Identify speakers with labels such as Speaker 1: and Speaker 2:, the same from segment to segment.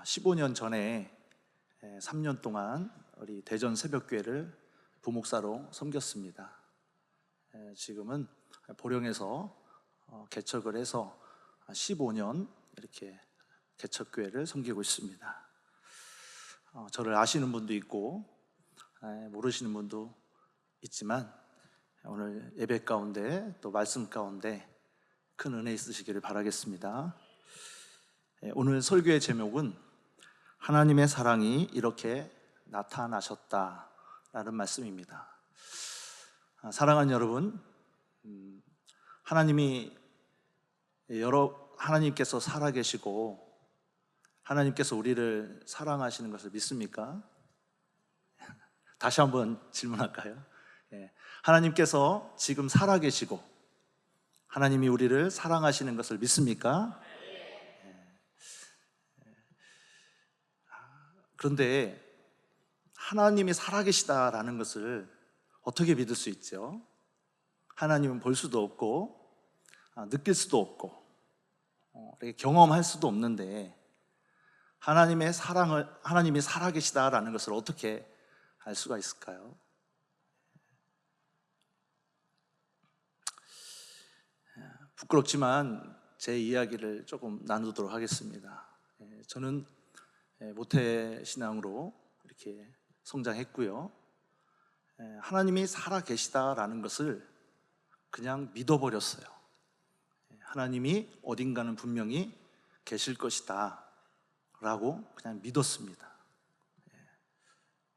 Speaker 1: 15년 전에 3년 동안 우리 대전 새벽교회를 부목사로 섬겼습니다. 지금은 보령에서 개척을 해서 15년 이렇게 개척교회를 섬기고 있습니다. 저를 아시는 분도 있고 모르시는 분도 있지만 오늘 예배 가운데 또 말씀 가운데 큰 은혜 있으시기를 바라겠습니다. 오늘 설교의 제목은 하나님의 사랑이 이렇게 나타나셨다라는 말씀입니다. 사랑하는 여러분, 하나님께서 살아계시고 하나님께서 우리를 사랑하시는 것을 믿습니까? 다시 한번 질문할까요? 하나님께서 지금 살아계시고 하나님이 우리를 사랑하시는 것을 믿습니까? 그런데 하나님이 살아계시다라는 것을 어떻게 믿을 수 있죠? 하나님은 볼 수도 없고 느낄 수도 없고 이렇게 경험할 수도 없는데 하나님이 살아계시다라는 것을 어떻게 알 수가 있을까요? 부끄럽지만 제 이야기를 조금 나누도록 하겠습니다. 저는 모태신앙으로 이렇게 성장했고요. 하나님이 살아계시다라는 것을 그냥 믿어버렸어요. 하나님이 어딘가는 분명히 계실 것이다 라고 그냥 믿었습니다.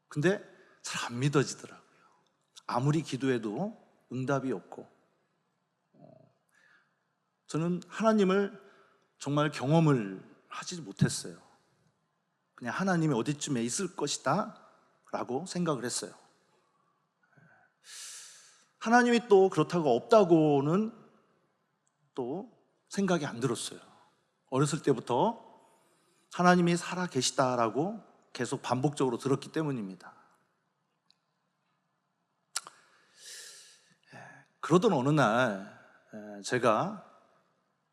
Speaker 1: 근데 잘 안 믿어지더라고요. 아무리 기도해도 응답이 없고 저는 하나님을 정말 경험을 하지 못했어요. 그냥 하나님이 어디쯤에 있을 것이다 라고 생각을 했어요. 하나님이 또 그렇다고 없다고는 또 생각이 안 들었어요. 어렸을 때부터 하나님이 살아계시다라고 계속 반복적으로 들었기 때문입니다. 그러던 어느 날 제가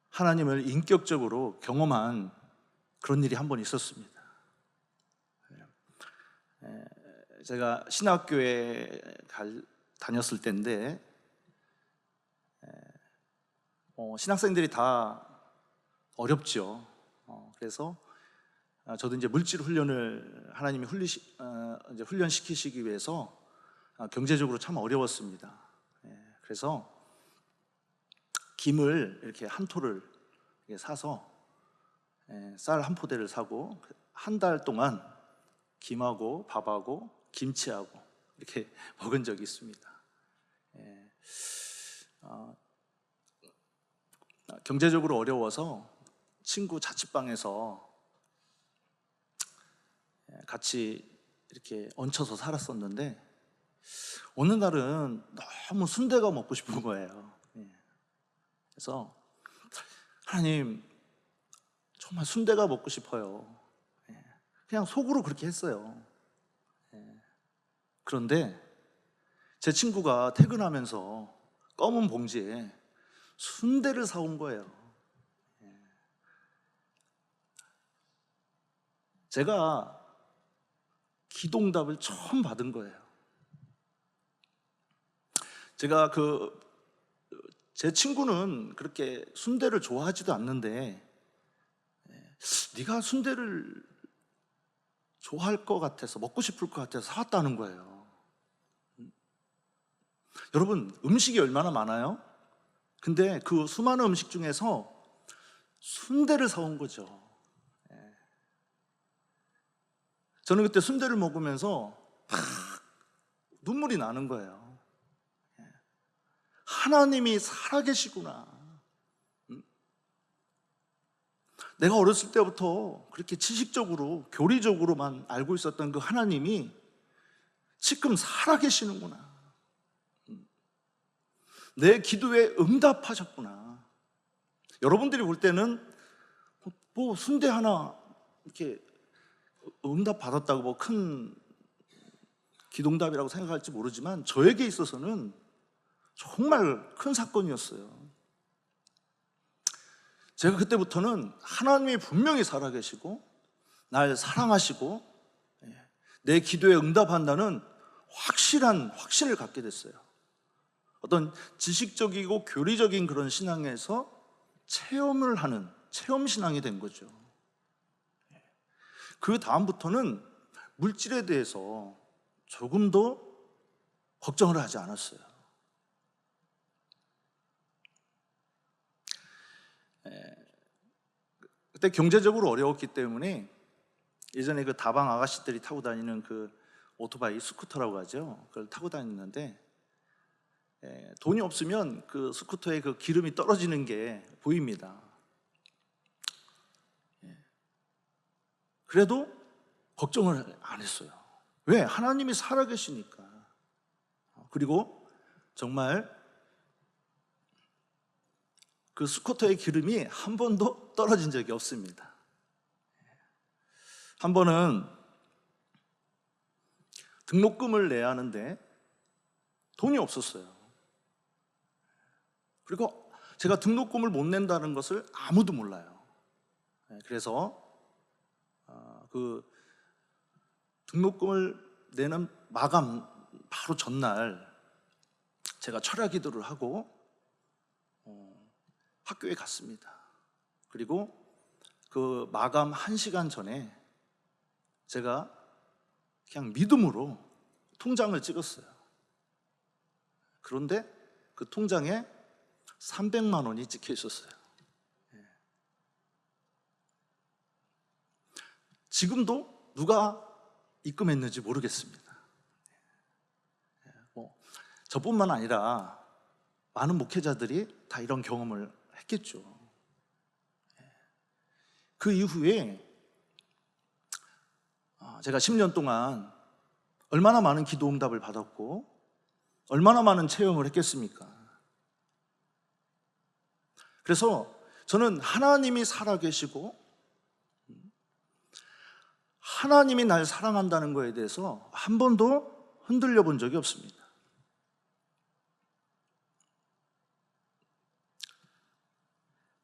Speaker 1: 하나님을 인격적으로 경험한 그런 일이 한 번 있었습니다. 제가 신학교에 다녔을 때인데 신학생들이 다 어렵죠. 그래서 저도 이제 물질 훈련을 하나님이 이제 훈련시키시기 위해서 경제적으로 참 어려웠습니다. 그래서 김을 이렇게 한 토를 사서 쌀 한 포대를 사고 한 달 동안 김하고 밥하고 김치하고 이렇게 먹은 적이 있습니다. 경제적으로 어려워서 친구 자취방에서 같이 이렇게 얹혀서 살았었는데 어느 날은 너무 순대가 먹고 싶은 거예요. 그래서 하나님, 정말 순대가 먹고 싶어요. 그냥 속으로 그렇게 했어요. 그런데 제 친구가 퇴근하면서 검은 봉지에 순대를 사온 거예요. 제가 기도응답을 처음 받은 거예요. 제가 제 친구는 그렇게 순대를 좋아하지도 않는데 네가 순대를 좋아할 것 같아서 먹고 싶을 것 같아서 사왔다는 거예요. 여러분, 음식이 얼마나 많아요? 근데 그 수많은 음식 중에서 순대를 사온 거죠. 저는 그때 순대를 먹으면서 막 눈물이 나는 거예요. 하나님이 살아계시구나. 내가 어렸을 때부터 그렇게 지식적으로 교리적으로만 알고 있었던 그 하나님이 지금 살아계시는구나. 내 기도에 응답하셨구나. 여러분들이 볼 때는 뭐 순대 하나 이렇게 응답 받았다고 뭐 큰 기도응답이라고 생각할지 모르지만 저에게 있어서는 정말 큰 사건이었어요. 제가 그때부터는 하나님이 분명히 살아계시고 날 사랑하시고 내 기도에 응답한다는 확신을 갖게 됐어요. 어떤 지식적이고 교리적인 그런 신앙에서 체험을 하는 체험 신앙이 된 거죠. 그 다음부터는 물질에 대해서 조금도 걱정을 하지 않았어요. 그때 경제적으로 어려웠기 때문에 예전에 그 다방 아가씨들이 타고 다니는 그 오토바이, 스쿠터라고 하죠. 그걸 타고 다녔는데 돈이 없으면 그 스쿠터에 그 기름이 떨어지는 게 보입니다. 그래도 걱정을 안 했어요. 왜? 하나님이 살아계시니까. 그리고 정말 그 스쿠터의 기름이 한 번도 떨어진 적이 없습니다. 한 번은 등록금을 내야 하는데 돈이 없었어요. 그리고 제가 등록금을 못 낸다는 것을 아무도 몰라요. 그래서 그 등록금을 내는 마감 바로 전날 제가 철야 기도를 하고 학교에 갔습니다. 그리고 그 마감 1시간 전에 제가 그냥 믿음으로 통장을 찍었어요. 그런데 그 통장에 300만 원이 찍혀 있었어요. 지금도 누가 입금했는지 모르겠습니다. 저뿐만 아니라 많은 목회자들이 다 이런 경험을 했겠죠. 그 이후에 제가 10년 동안 얼마나 많은 기도 응답을 받았고 얼마나 많은 체험을 했겠습니까? 그래서 저는 하나님이 살아계시고 하나님이 날 사랑한다는 것에 대해서 한 번도 흔들려 본 적이 없습니다.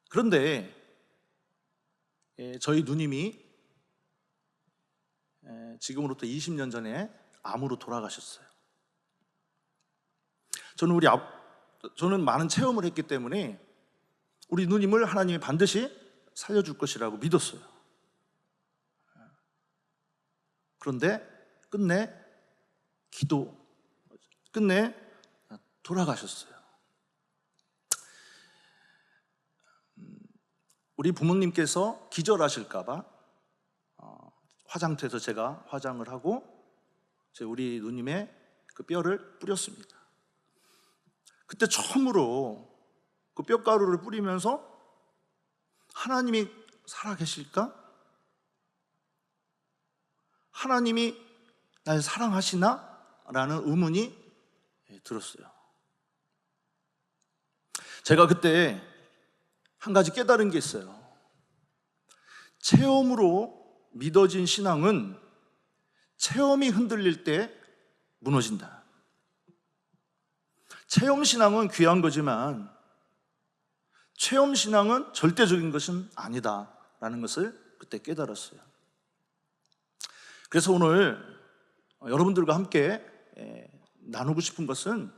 Speaker 1: 그런데 저희 누님이 지금으로부터 20년 전에 암으로 돌아가셨어요. 저는 많은 체험을 했기 때문에 우리 누님을 하나님이 반드시 살려줄 것이라고 믿었어요. 그런데 끝내 돌아가셨어요. 우리 부모님께서 기절하실까봐 화장터에서 제가 화장을 하고 우리 누님의 그 뼈를 뿌렸습니다. 그때 처음으로 그 뼈가루를 뿌리면서 하나님이 살아계실까? 하나님이 날 사랑하시나? 라는 의문이 들었어요. 제가 그때 한 가지 깨달은 게 있어요. 체험으로 믿어진 신앙은 체험이 흔들릴 때 무너진다. 체험 신앙은 귀한 거지만 체험 신앙은 절대적인 것은 아니다라는 것을 그때 깨달았어요. 그래서 오늘 여러분들과 함께 나누고 싶은 것은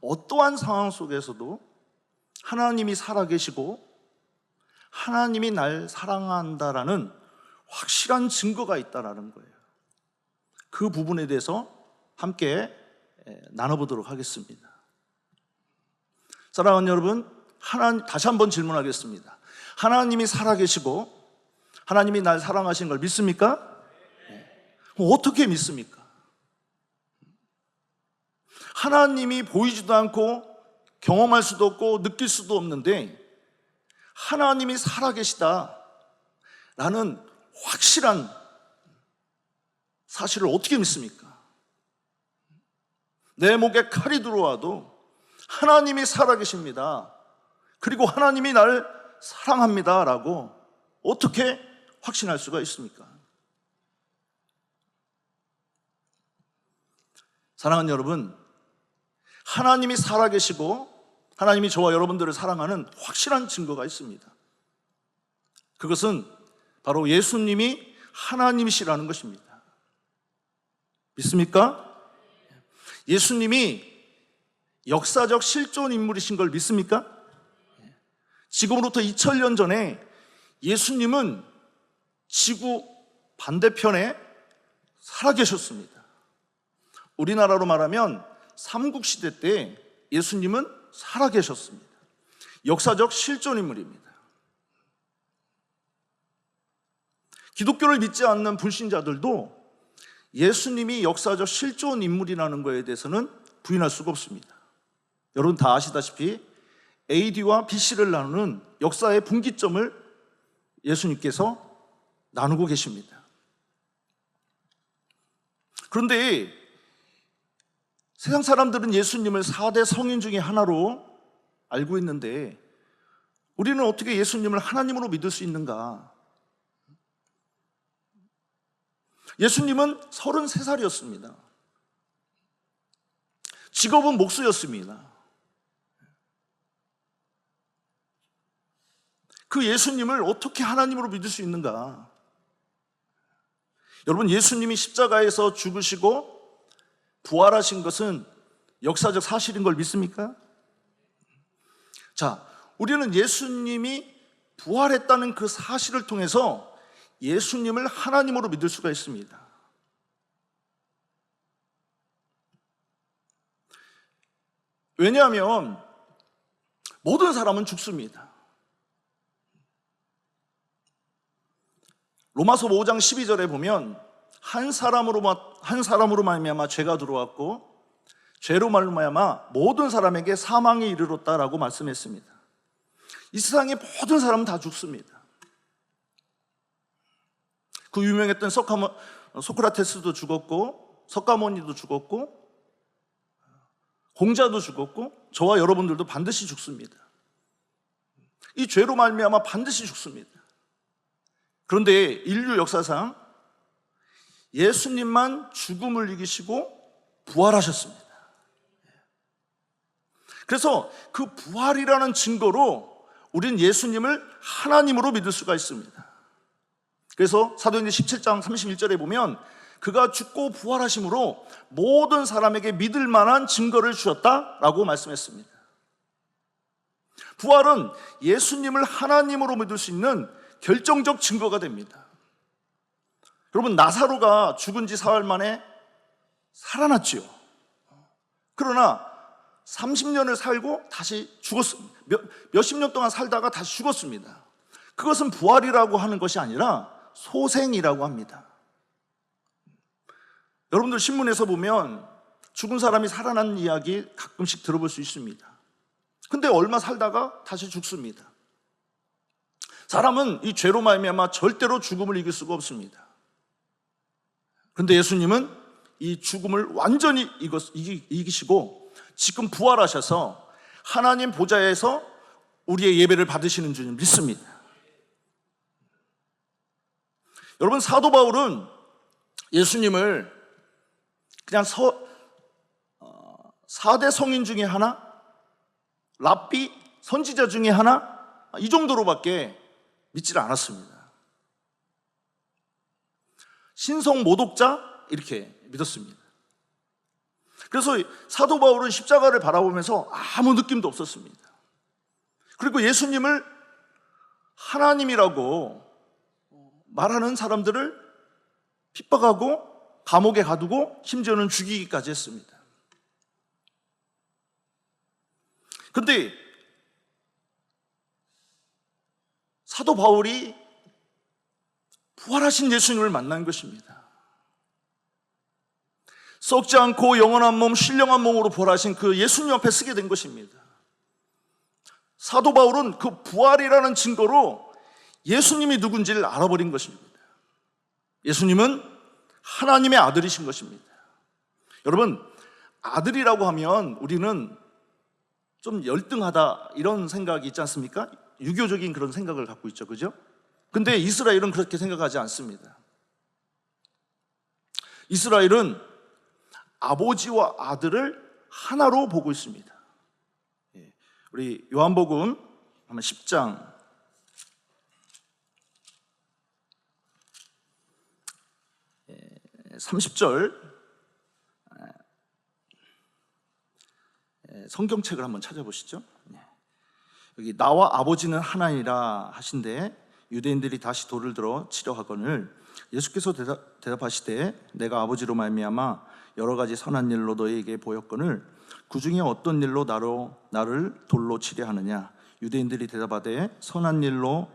Speaker 1: 어떠한 상황 속에서도 하나님이 살아계시고 하나님이 날 사랑한다라는 확실한 증거가 있다라는 거예요. 그 부분에 대해서 함께 나눠보도록 하겠습니다. 사랑하는 여러분, 다시 한번 질문하겠습니다. 하나님이 살아계시고 하나님이 날 사랑하시는 걸 믿습니까? 어떻게 믿습니까? 하나님이 보이지도 않고 경험할 수도 없고 느낄 수도 없는데 하나님이 살아계시다라는 확실한 사실을 어떻게 믿습니까? 내 목에 칼이 들어와도 하나님이 살아계십니다. 그리고 하나님이 날 사랑합니다 라고 어떻게 확신할 수가 있습니까? 사랑하는 여러분, 하나님이 살아계시고 하나님이 저와 여러분들을 사랑하는 확실한 증거가 있습니다. 그것은 바로 예수님이 하나님이시라는 것입니다. 믿습니까? 예수님이 역사적 실존 인물이신 걸 믿습니까? 지금으로부터 2000년 전에 예수님은 지구 반대편에 살아계셨습니다. 우리나라로 말하면 삼국시대 때 예수님은 살아계셨습니다. 역사적 실존 인물입니다. 기독교를 믿지 않는 불신자들도 예수님이 역사적 실존 인물이라는 것에 대해서는 부인할 수가 없습니다. 여러분 다 아시다시피 AD와 BC를 나누는 역사의 분기점을 예수님께서 나누고 계십니다. 그런데 세상 사람들은 예수님을 4대 성인 중에 하나로 알고 있는데 우리는 어떻게 예수님을 하나님으로 믿을 수 있는가? 예수님은 33살이었습니다. 직업은 목수였습니다. 그 예수님을 어떻게 하나님으로 믿을 수 있는가? 여러분, 예수님이 십자가에서 죽으시고 부활하신 것은 역사적 사실인 걸 믿습니까? 자, 우리는 예수님이 부활했다는 그 사실을 통해서 예수님을 하나님으로 믿을 수가 있습니다. 왜냐하면 모든 사람은 죽습니다. 로마서 5장 12절에 보면 한 사람으로 말미암아 죄가 들어왔고 죄로 말미암아 모든 사람에게 사망이 이르렀다라고 말씀했습니다. 이 세상의 모든 사람은 다 죽습니다. 그 유명했던 소크라테스도 죽었고 석가모니도 죽었고 공자도 죽었고 저와 여러분들도 반드시 죽습니다. 이 죄로 말미암아 반드시 죽습니다. 그런데 인류 역사상 예수님만 죽음을 이기시고 부활하셨습니다. 그래서 그 부활이라는 증거로 우리는 예수님을 하나님으로 믿을 수가 있습니다. 그래서 사도행전 17장 31절에 보면 그가 죽고 부활하심으로 모든 사람에게 믿을 만한 증거를 주셨다라고 말씀했습니다. 부활은 예수님을 하나님으로 믿을 수 있는 결정적 증거가 됩니다. 여러분, 나사로가 죽은 지 사흘 만에 살아났지요. 그러나 30년을 살고 다시 죽었습니다. 몇십 년 동안 살다가 다시 죽었습니다. 그것은 부활이라고 하는 것이 아니라 소생이라고 합니다. 여러분들 신문에서 보면 죽은 사람이 살아난 이야기 가끔씩 들어볼 수 있습니다. 근데 얼마 살다가 다시 죽습니다. 사람은 이 죄로 말미암아 절대로 죽음을 이길 수가 없습니다. 그런데 예수님은 이 죽음을 완전히 이기시고 지금 부활하셔서 하나님 보좌에서 우리의 예배를 받으시는 줄 믿습니다. 여러분, 사도 바울은 예수님을 그냥 4대 성인 중에 하나, 랍비, 선지자 중에 하나, 이 정도로밖에 믿지를 않았습니다. 신성 모독자 이렇게 믿었습니다. 그래서 사도 바울은 십자가를 바라보면서 아무 느낌도 없었습니다. 그리고 예수님을 하나님이라고 말하는 사람들을 핍박하고 감옥에 가두고 심지어는 죽이기까지 했습니다. 그런데 사도 바울이 부활하신 예수님을 만난 것입니다. 썩지 않고 영원한 몸, 신령한 몸으로 부활하신 그 예수님 앞에 서게 된 것입니다. 사도 바울은 그 부활이라는 증거로 예수님이 누군지를 알아버린 것입니다. 예수님은 하나님의 아들이신 것입니다. 여러분, 아들이라고 하면 우리는 좀 열등하다 이런 생각이 있지 않습니까? 유교적인 그런 생각을 갖고 있죠, 그죠? 근데 이스라엘은 그렇게 생각하지 않습니다. 이스라엘은 아버지와 아들을 하나로 보고 있습니다. 우리 요한복음 10장 30절 성경책을 한번 찾아보시죠. 여기 나와 아버지는 하나니라 하신데 유대인들이 다시 돌을 들어 치려 하거늘 예수께서 대답하시되 내가 아버지로 말미암아 여러 가지 선한 일로 너희에게 보였거늘 그 중에 어떤 일로 나를 돌로 치려 하느냐. 유대인들이 대답하되 선한 일로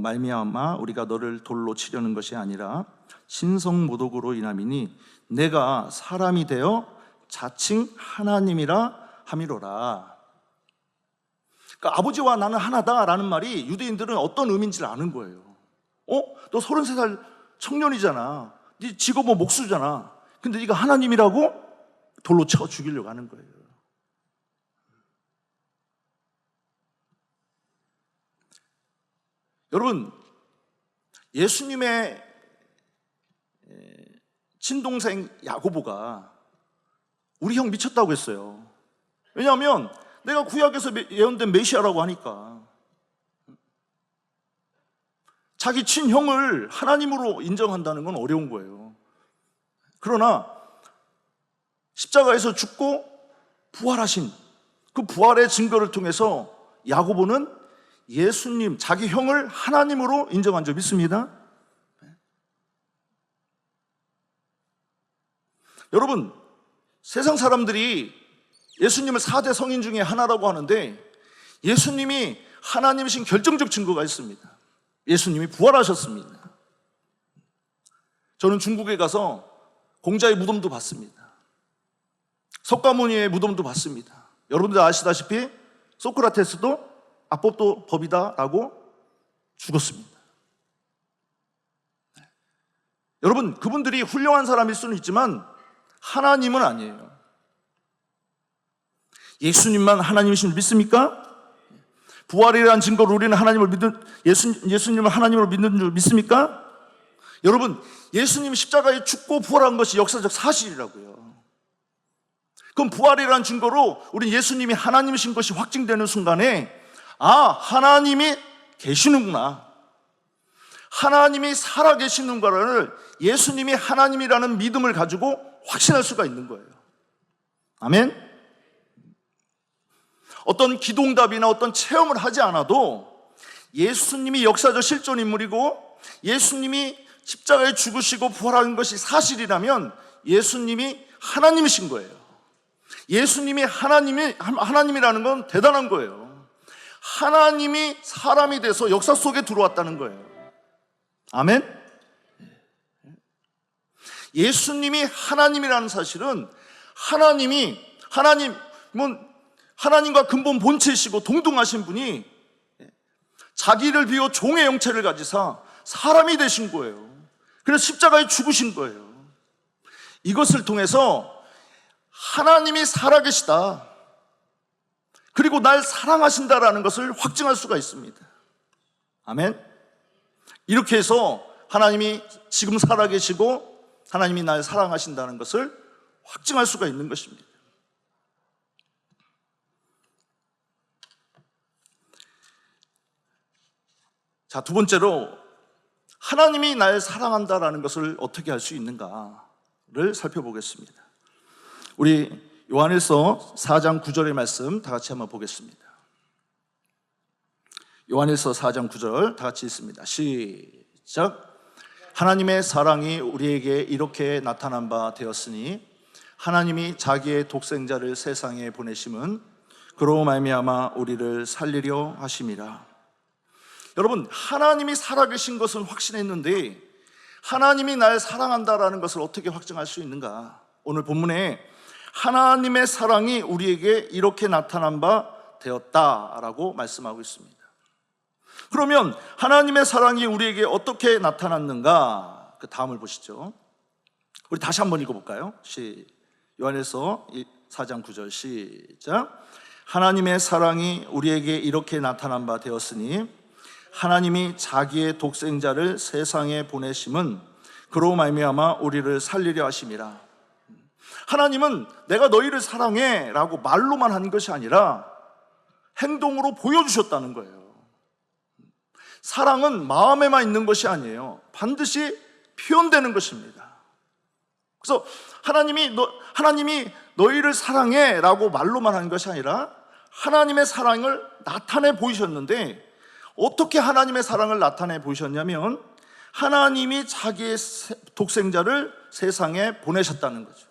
Speaker 1: 말미암아 우리가 너를 돌로 치려는 것이 아니라 신성모독으로 인함이니 내가 사람이 되어 자칭 하나님이라 함이로라. 그러니까 아버지와 나는 하나다라는 말이 유대인들은 어떤 의미인지를 아는 거예요. 너 33살 청년이잖아. 네 직업은 목수잖아. 근데 네가 하나님이라고? 돌로 쳐 죽이려고 하는 거예요. 여러분, 예수님의 친동생 야고보가 우리 형 미쳤다고 했어요. 왜냐하면 내가 구약에서 예언된 메시아라고 하니까. 자기 친형을 하나님으로 인정한다는 건 어려운 거예요. 그러나 십자가에서 죽고 부활하신 그 부활의 증거를 통해서 야고보는 예수님, 자기 형을 하나님으로 인정한 줄 믿습니다. 여러분, 세상 사람들이 예수님을 4대 성인 중에 하나라고 하는데 예수님이 하나님이신 결정적 증거가 있습니다. 예수님이 부활하셨습니다. 저는 중국에 가서 공자의 무덤도 봤습니다. 석가모니의 무덤도 봤습니다. 여러분들 아시다시피 소크라테스도 악법도 법이다라고 죽었습니다. 여러분, 그분들이 훌륭한 사람일 수는 있지만 하나님은 아니에요. 예수님만 하나님이신 줄 믿습니까? 부활이라는 증거로 우리는 하나님을 예수님을 하나님으로 믿는 줄 믿습니까? 여러분, 예수님이 십자가에 죽고 부활한 것이 역사적 사실이라고요. 그럼 부활이라는 증거로 우리 예수님이 하나님이신 것이 확증되는 순간에 하나님이 계시는구나, 하나님이 살아계시는 거를 예수님이 하나님이라는 믿음을 가지고 확신할 수가 있는 거예요. 아멘? 어떤 기도응답이나 어떤 체험을 하지 않아도 예수님이 역사적 실존 인물이고 예수님이 십자가에 죽으시고 부활한 것이 사실이라면 예수님이 하나님이신 거예요. 예수님이 하나님이라는 건 대단한 거예요. 하나님이 사람이 돼서 역사 속에 들어왔다는 거예요. 아멘? 예수님이 하나님이라는 사실은 하나님과 근본 본체이시고 동등하신 분이 자기를 비워 종의 형체를 가지사 사람이 되신 거예요. 그래서 십자가에 죽으신 거예요. 이것을 통해서 하나님이 살아계시다, 그리고 날 사랑하신다라는 것을 확증할 수가 있습니다. 아멘? 이렇게 해서 하나님이 지금 살아계시고 하나님이 날 사랑하신다는 것을 확증할 수가 있는 것입니다. 자, 두 번째로 하나님이 날 사랑한다라는 것을 어떻게 할 수 있는가를 살펴보겠습니다. 우리 요한일서 4장 9절의 말씀 다 같이 한번 보겠습니다. 요한일서 4장 9절 다 같이 읽습니다. 시작. 하나님의 사랑이 우리에게 이렇게 나타난 바 되었으니 하나님이 자기의 독생자를 세상에 보내심은 그로 말미암아 우리를 살리려 하심이라. 여러분, 하나님이 살아계신 것은 확신했는데 하나님이 날 사랑한다라는 것을 어떻게 확증할 수 있는가? 오늘 본문에 하나님의 사랑이 우리에게 이렇게 나타난 바 되었다라고 말씀하고 있습니다. 그러면 하나님의 사랑이 우리에게 어떻게 나타났는가? 그 다음을 보시죠. 우리 다시 한번 읽어볼까요? 요한일서 4장 9절 시작. 하나님의 사랑이 우리에게 이렇게 나타난 바 되었으니 하나님이 자기의 독생자를 세상에 보내심은 그로 말미암아 우리를 살리려 하심이라. 하나님은 내가 너희를 사랑해 라고 말로만 한 것이 아니라 행동으로 보여주셨다는 거예요. 사랑은 마음에만 있는 것이 아니에요. 반드시 표현되는 것입니다. 그래서 하나님이 너희를 사랑해라고 말로만 하는 것이 아니라 하나님의 사랑을 나타내 보이셨는데, 어떻게 하나님의 사랑을 나타내 보이셨냐면 하나님이 자기의 독생자를 세상에 보내셨다는 거죠.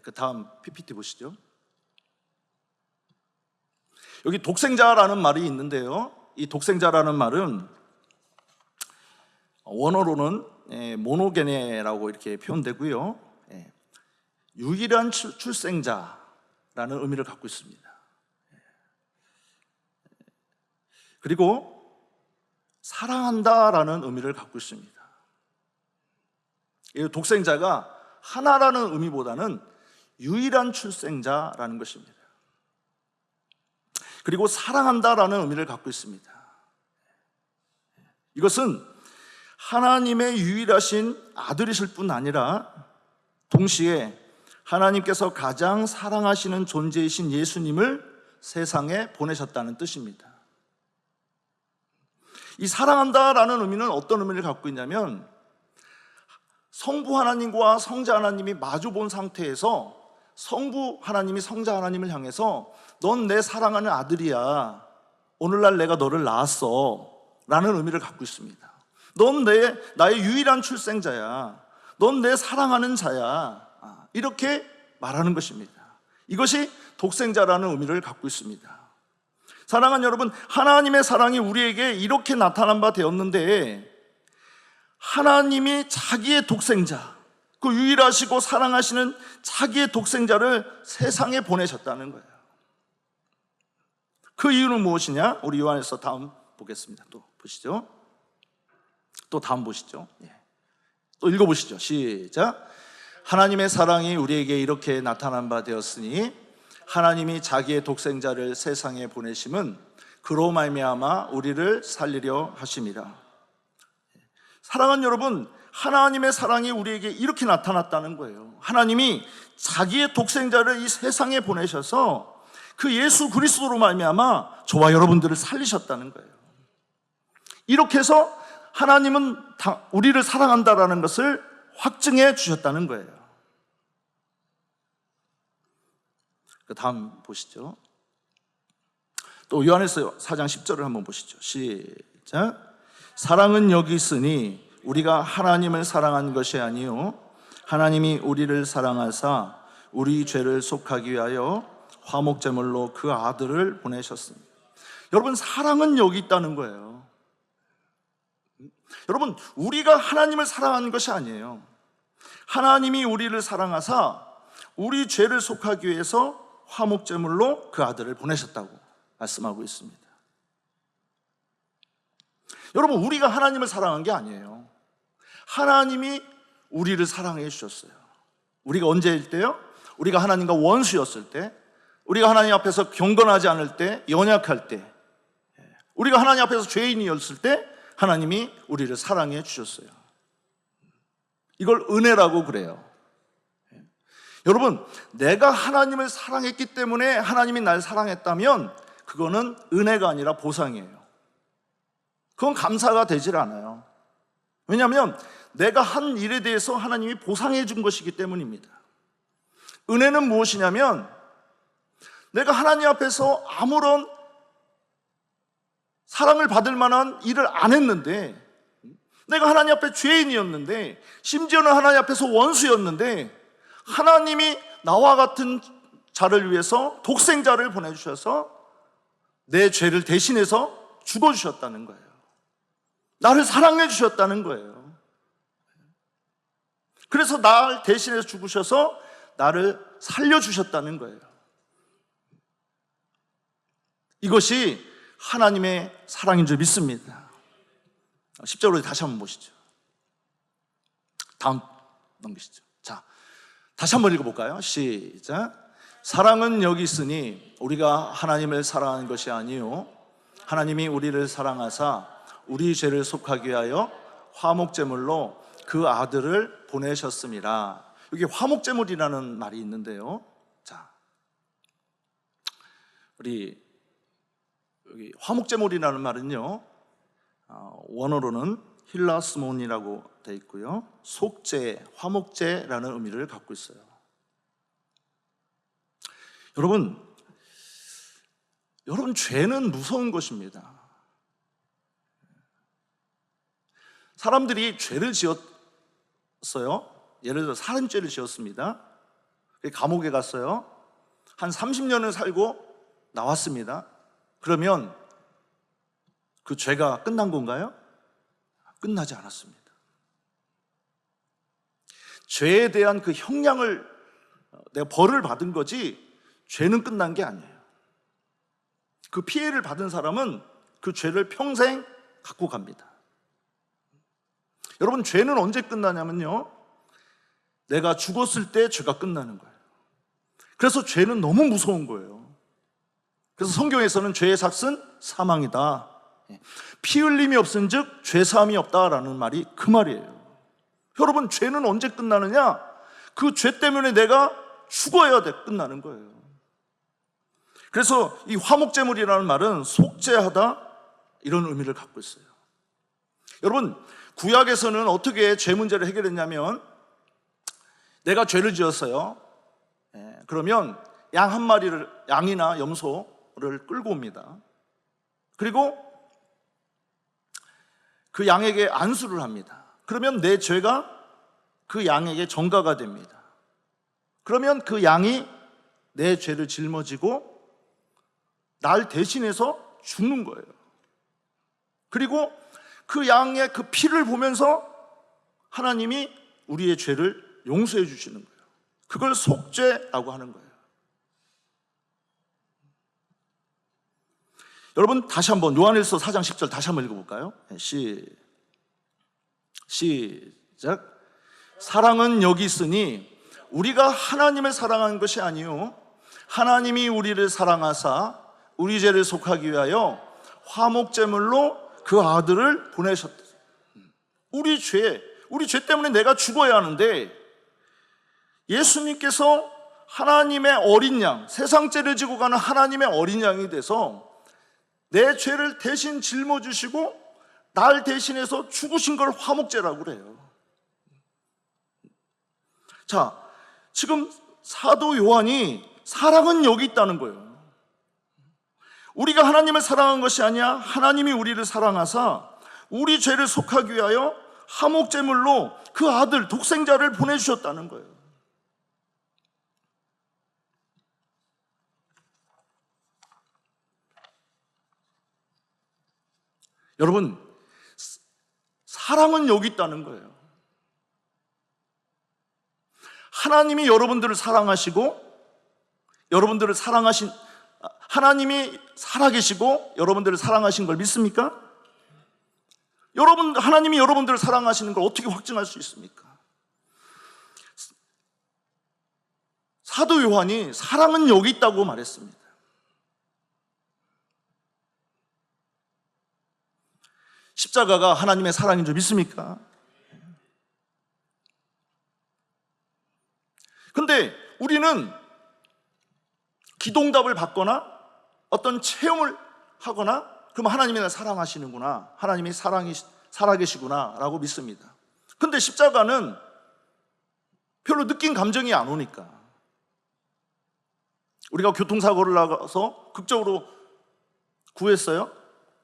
Speaker 1: 그 다음 PPT 보시죠. 여기 독생자라는 말이 있는데요, 이 독생자라는 말은 원어로는 모노게네라고 이렇게 표현되고요, 유일한 출생자라는 의미를 갖고 있습니다. 그리고 사랑한다라는 의미를 갖고 있습니다. 이 독생자가 하나라는 의미보다는 유일한 출생자라는 것입니다. 그리고 사랑한다라는 의미를 갖고 있습니다. 이것은 하나님의 유일하신 아들이실 뿐 아니라 동시에 하나님께서 가장 사랑하시는 존재이신 예수님을 세상에 보내셨다는 뜻입니다. 이 사랑한다라는 의미는 어떤 의미를 갖고 있냐면, 성부 하나님과 성자 하나님이 마주 본 상태에서 성부 하나님이 성자 하나님을 향해서 넌 내 사랑하는 아들이야, 오늘날 내가 너를 낳았어 라는 의미를 갖고 있습니다. 넌 나의 유일한 출생자야, 넌 내 사랑하는 자야, 이렇게 말하는 것입니다. 이것이 독생자라는 의미를 갖고 있습니다. 사랑하는 여러분, 하나님의 사랑이 우리에게 이렇게 나타난 바 되었는데, 하나님이 자기의 독생자, 그 유일하시고 사랑하시는 자기의 독생자를 세상에 보내셨다는 거예요. 그 이유는 무엇이냐? 우리 요한에서 다음 보겠습니다. 또 보시죠. 또 다음 보시죠. 또 읽어보시죠. 시작. 하나님의 사랑이 우리에게 이렇게 나타난 바 되었으니 하나님이 자기의 독생자를 세상에 보내심은 그로 말미암아 우리를 살리려 하심이라. 사랑하는 여러분, 하나님의 사랑이 우리에게 이렇게 나타났다는 거예요. 하나님이 자기의 독생자를 이 세상에 보내셔서 그 예수 그리스도로 말미암아 저와 여러분들을 살리셨다는 거예요. 이렇게 해서 하나님은 우리를 사랑한다라는 것을 확증해 주셨다는 거예요. 그 다음 보시죠. 또 요한에서 4장 10절을 한번 보시죠. 시작. 사랑은 여기 있으니 우리가 하나님을 사랑한 것이 아니요 하나님이 우리를 사랑하사 우리 죄를 속하기 위하여 화목제물로 그 아들을 보내셨습니다. 여러분, 사랑은 여기 있다는 거예요. 여러분, 우리가 하나님을 사랑한 것이 아니에요. 하나님이 우리를 사랑하사 우리 죄를 속하기 위해서 화목제물로 그 아들을 보내셨다고 말씀하고 있습니다. 여러분, 우리가 하나님을 사랑한 게 아니에요. 하나님이 우리를 사랑해 주셨어요. 우리가 언제일 때요? 우리가 하나님과 원수였을 때, 우리가 하나님 앞에서 경건하지 않을 때, 연약할 때, 우리가 하나님 앞에서 죄인이었을 때 하나님이 우리를 사랑해 주셨어요. 이걸 은혜라고 그래요. 여러분, 내가 하나님을 사랑했기 때문에 하나님이 날 사랑했다면 그거는 은혜가 아니라 보상이에요. 그건 감사가 되질 않아요. 왜냐하면 내가 한 일에 대해서 하나님이 보상해 준 것이기 때문입니다. 은혜는 무엇이냐면, 내가 하나님 앞에서 아무런 사랑을 받을 만한 일을 안 했는데, 내가 하나님 앞에 죄인이었는데, 심지어는 하나님 앞에서 원수였는데 하나님이 나와 같은 자를 위해서 독생자를 보내주셔서 내 죄를 대신해서 죽어주셨다는 거예요. 나를 사랑해 주셨다는 거예요. 그래서 나를 대신해서 죽으셔서 나를 살려주셨다는 거예요. 이것이 하나님의 사랑인 줄 믿습니다. 10절로 다시 한번 보시죠. 다음 넘기시죠. 자, 다시 한번 읽어볼까요? 시작. 사랑은 여기 있으니 우리가 하나님을 사랑하는 것이 아니요 하나님이 우리를 사랑하사 우리 죄를 속하기 위하여 화목제물로 그 아들을 보내셨습니다. 여기 화목제물이라는 말이 있는데요, 자, 우리 여기 화목제물이라는 말은요, 원어로는 힐라스몬이라고 되어 있고요, 속죄, 화목제라는 의미를 갖고 있어요. 여러분 죄는 무서운 것입니다. 사람들이 죄를 지었어요. 예를 들어 살인죄를 지었습니다. 감옥에 갔어요. 한 30년을 살고 나왔습니다. 그러면 그 죄가 끝난 건가요? 끝나지 않았습니다. 죄에 대한 그 형량을, 내가 벌을 받은 거지 죄는 끝난 게 아니에요. 그 피해를 받은 사람은 그 죄를 평생 갖고 갑니다. 여러분, 죄는 언제 끝나냐면요, 내가 죽었을 때 죄가 끝나는 거예요. 그래서 죄는 너무 무서운 거예요. 그래서 성경에서는 죄의 삭은 사망이다. 피 흘림이 없은즉 죄 사함이 없다라는 말이 그 말이에요. 여러분, 죄는 언제 끝나느냐? 그 죄 때문에 내가 죽어야 끝나는 거예요. 그래서 이 화목제물이라는 말은 속죄하다, 이런 의미를 갖고 있어요. 여러분, 구약에서는 어떻게 죄 문제를 해결했냐면, 내가 죄를 지었어요. 그러면 양 한 마리를, 양이나 염소를 끌고 옵니다. 그리고 그 양에게 안수를 합니다. 그러면 내 죄가 그 양에게 전가가 됩니다. 그러면 그 양이 내 죄를 짊어지고 날 대신해서 죽는 거예요. 그리고 그 양의 그 피를 보면서 하나님이 우리의 죄를 용서해 주시는 거예요. 그걸 속죄라고 하는 거예요. 여러분, 다시 한번 요한일서 4장 10절 다시 한번 읽어볼까요? 시작. 사랑은 여기 있으니 우리가 하나님을 사랑한 것이 아니요 하나님이 우리를 사랑하사 우리 죄를 속하기 위하여 화목제물로 그 아들을 보내셨다. 우리 죄 때문에 내가 죽어야 하는데, 예수님께서 하나님의 어린 양, 세상 죄를 지고 가는 하나님의 어린 양이 돼서 내 죄를 대신 짊어지시고 날 대신해서 죽으신 걸 화목제라고 그래요. 자, 지금 사도 요한이 사랑은 여기 있다는 거예요. 우리가 하나님을 사랑한 것이 아니야 하나님이 우리를 사랑하사 우리 죄를 속하기 위하여 화목제물로 그 아들 독생자를 보내주셨다는 거예요. 여러분, 사랑은 여기 있다는 거예요. 하나님이 여러분들을 사랑하시고, 여러분들을 사랑하신, 하나님이 살아계시고 여러분들을 사랑하신 걸 믿습니까? 하나님이 여러분들을 사랑하시는 걸 어떻게 확증할 수 있습니까? 사도 요한이 사랑은 여기 있다고 말했습니다. 십자가가 하나님의 사랑인 줄 믿습니까? 근데 우리는 기도응답을 받거나 어떤 체험을 하거나 그럼 하나님이 날 사랑하시는구나, 하나님이 살아계시구나 라고 믿습니다. 근데 십자가는 별로 느낀 감정이 안 오니까, 우리가 교통사고를 나가서 극적으로 구했어요.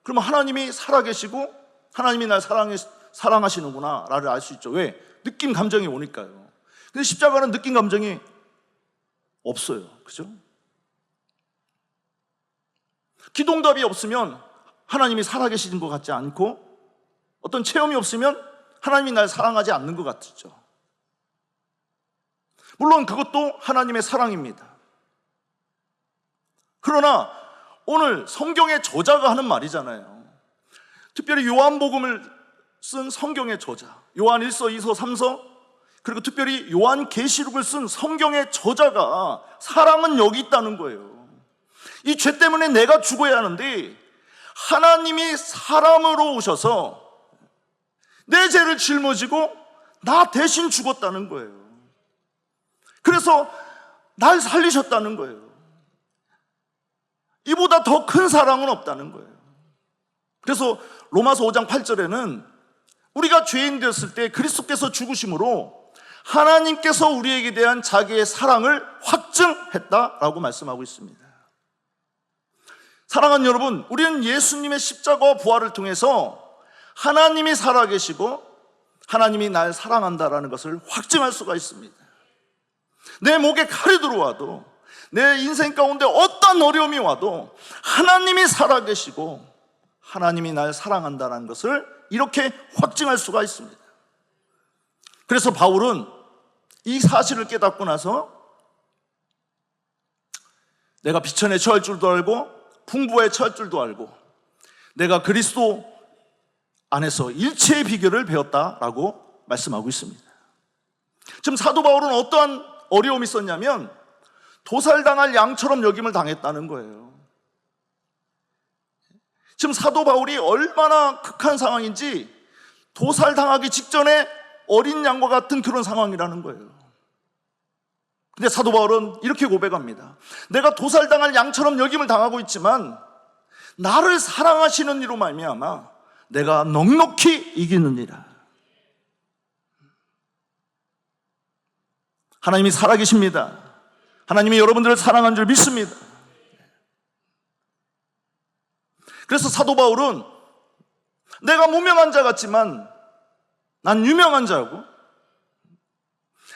Speaker 1: 그러면 하나님이 살아계시고 하나님이 날 사랑하시는구나 라를 알 수 있죠. 왜? 느낀 감정이 오니까요. 근데 십자가는 느낀 감정이 없어요. 그죠? 기도응답이 없으면 하나님이 살아계시는 것 같지 않고, 어떤 체험이 없으면 하나님이 날 사랑하지 않는 것 같죠. 물론 그것도 하나님의 사랑입니다. 그러나 오늘 성경의 저자가 하는 말이잖아요. 특별히 요한복음을 쓴 성경의 저자, 요한 1서, 2서, 3서, 그리고 특별히 요한계시록을 쓴 성경의 저자가 사랑은 여기 있다는 거예요. 이 죄 때문에 내가 죽어야 하는데 하나님이 사람으로 오셔서 내 죄를 짊어지고 나 대신 죽었다는 거예요. 그래서 날 살리셨다는 거예요. 이보다 더 큰 사랑은 없다는 거예요. 그래서 로마서 5장 8절에는 우리가 죄인 되었을 때 그리스도께서 죽으심으로 하나님께서 우리에게 대한 자기의 사랑을 확증했다라고 말씀하고 있습니다. 사랑하는 여러분, 우리는 예수님의 십자가와 부활을 통해서 하나님이 살아계시고 하나님이 날 사랑한다라는 것을 확증할 수가 있습니다. 내 목에 칼이 들어와도, 내 인생 가운데 어떤 어려움이 와도 하나님이 살아계시고 하나님이 날 사랑한다는 것을 이렇게 확증할 수가 있습니다. 그래서 바울은 이 사실을 깨닫고 나서 내가 비천에 처할 줄도 알고 풍부에 처할 줄도 알고 내가 그리스도 안에서 일체의 비결을 배웠다라고 말씀하고 있습니다. 지금 사도 바울은 어떠한 어려움이 있었냐면 도살당할 양처럼 여김을 당했다는 거예요. 지금 사도 바울이 얼마나 극한 상황인지 도살당하기 직전에 어린 양과 같은 그런 상황이라는 거예요. 근데 사도 바울은 이렇게 고백합니다. 내가 도살당할 양처럼 여김을 당하고 있지만 나를 사랑하시는 이로 말미암아 내가 넉넉히 이기느니라. 하나님이 살아계십니다. 하나님이 여러분들을 사랑한 줄 믿습니다. 그래서 사도 바울은 내가 무명한 자 같지만 난 유명한 자고,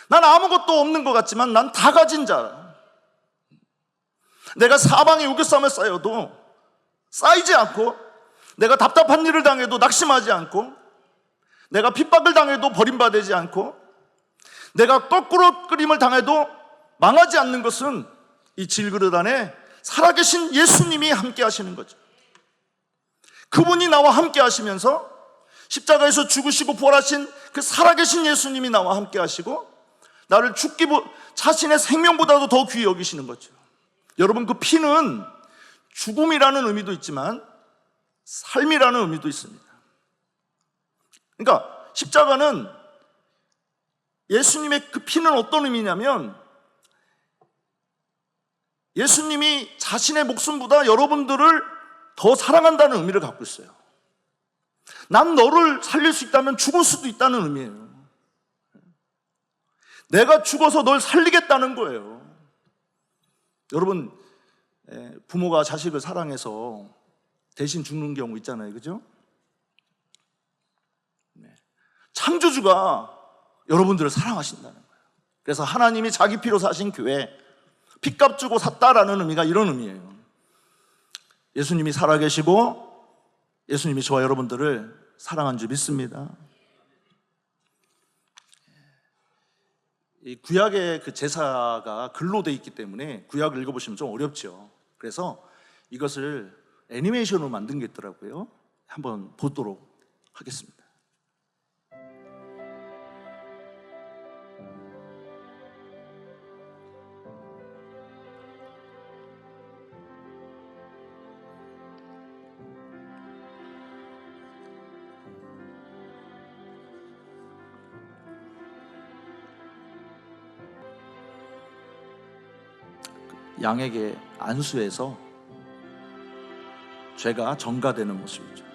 Speaker 1: 난 아무것도 없는 것 같지만 난 다 가진 자. 내가 사방에 우겨쌈을 쌓여도 쌓이지 않고, 내가 답답한 일을 당해도 낙심하지 않고, 내가 핍박을 당해도 버림받지 않고, 내가 거꾸로 끓임을 당해도 망하지 않는 것은 이 질그릇 안에 살아계신 예수님이 함께 하시는 거죠. 그분이 나와 함께 하시면서 십자가에서 죽으시고 부활하신 그 살아계신 예수님이 나와 함께 하시고 나를 자신의 생명보다도 더 귀히 여기시는 거죠. 여러분, 그 피는 죽음이라는 의미도 있지만 삶이라는 의미도 있습니다. 그러니까 십자가는, 예수님의 그 피는 어떤 의미냐면 예수님이 자신의 목숨보다 여러분들을 더 사랑한다는 의미를 갖고 있어요. 난 너를 살릴 수 있다면 죽을 수도 있다는 의미예요. 내가 죽어서 널 살리겠다는 거예요. 여러분, 부모가 자식을 사랑해서 대신 죽는 경우 있잖아요. 그죠? 창조주가 여러분들을 사랑하신다는 거예요. 그래서 하나님이 자기 피로 사신 교회, 핏값 주고 샀다라는 의미가 이런 의미예요. 예수님이 살아계시고 예수님이 저와 여러분들을 사랑한 줄 믿습니다. 이 구약의 그 제사가 글로 돼 있기 때문에 구약을 읽어보시면 좀 어렵죠. 그래서 이것을 애니메이션으로 만든 게 있더라고요. 한번 보도록 하겠습니다. 양에게 안수해서 죄가 전가되는 모습이죠.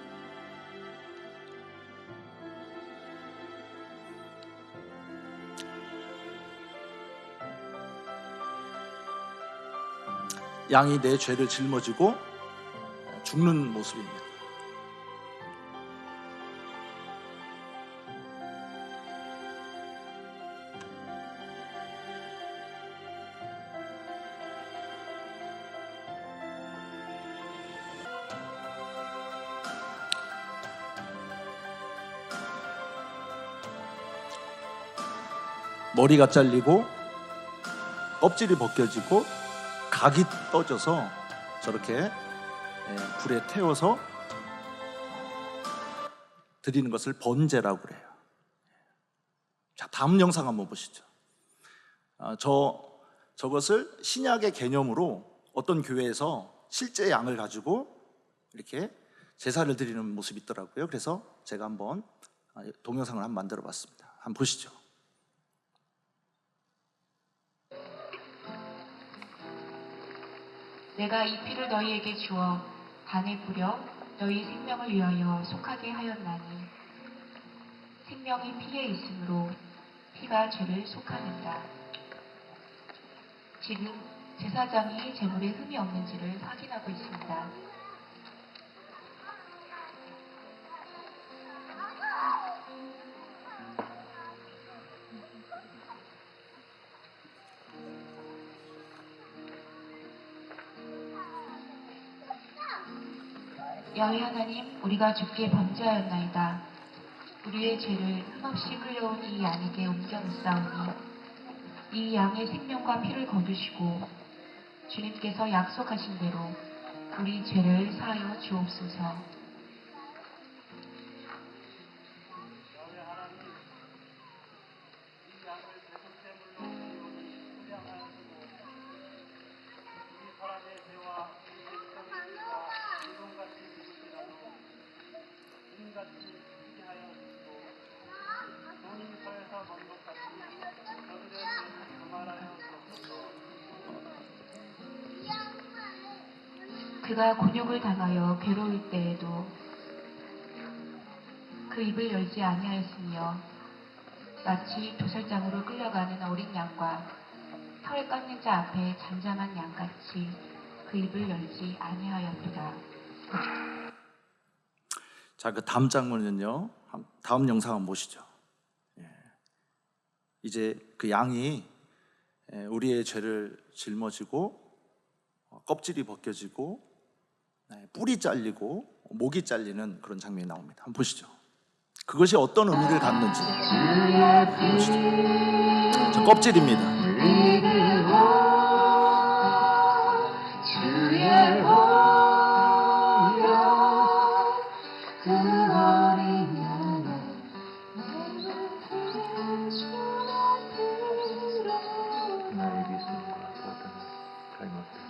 Speaker 1: 양이 내 죄를 짊어지고 죽는 모습입니다. 머리가 잘리고 껍질이 벗겨지고 각이 떠져서 저렇게 불에 태워서 드리는 것을 번제라고 그래요. 자, 다음 영상 한번 보시죠. 저것을 신약의 개념으로 어떤 교회에서 실제 양을 가지고 이렇게 제사를 드리는 모습이 있더라고요. 그래서 제가 한번 동영상을 한번 만들어 봤습니다. 한번 보시죠.
Speaker 2: 내가 이 피를 너희에게 주어 단에 뿌려 너희 생명을 위하여 속하게 하였나니 생명이 피에 있으므로 피가 죄를 속하는다. 지금 제사장이 제물에 흠이 없는지를 확인하고 있습니다. 야훼 하나님, 우리가 주께 범죄하였나이다. 우리의 죄를 흠없이 흘려온 이 양에게 옮겨놓사오니 이 양의 생명과 피를 거두시고 주님께서 약속하신 대로 우리 죄를 사하여 주옵소서. 그가 곤욕을 당하여 괴로울 때에도 그 입을 열지 아니하였으며 마치 도살장으로 끌려가는 어린 양과 털 깎는 자 앞에 잠잠한 양같이 그 입을 열지 아니하였도다.
Speaker 1: 자, 그 다음 장면은요. 다음 영상 한번 보시죠. 이제 그 양이 우리의 죄를 짊어지고 껍질이 벗겨지고 뿔이 잘리고 목이 잘리는 그런 장면이 나옵니다. 한번 보시죠. 그것이 어떤 의미를 갖는지 보시죠. 저 껍질입니다.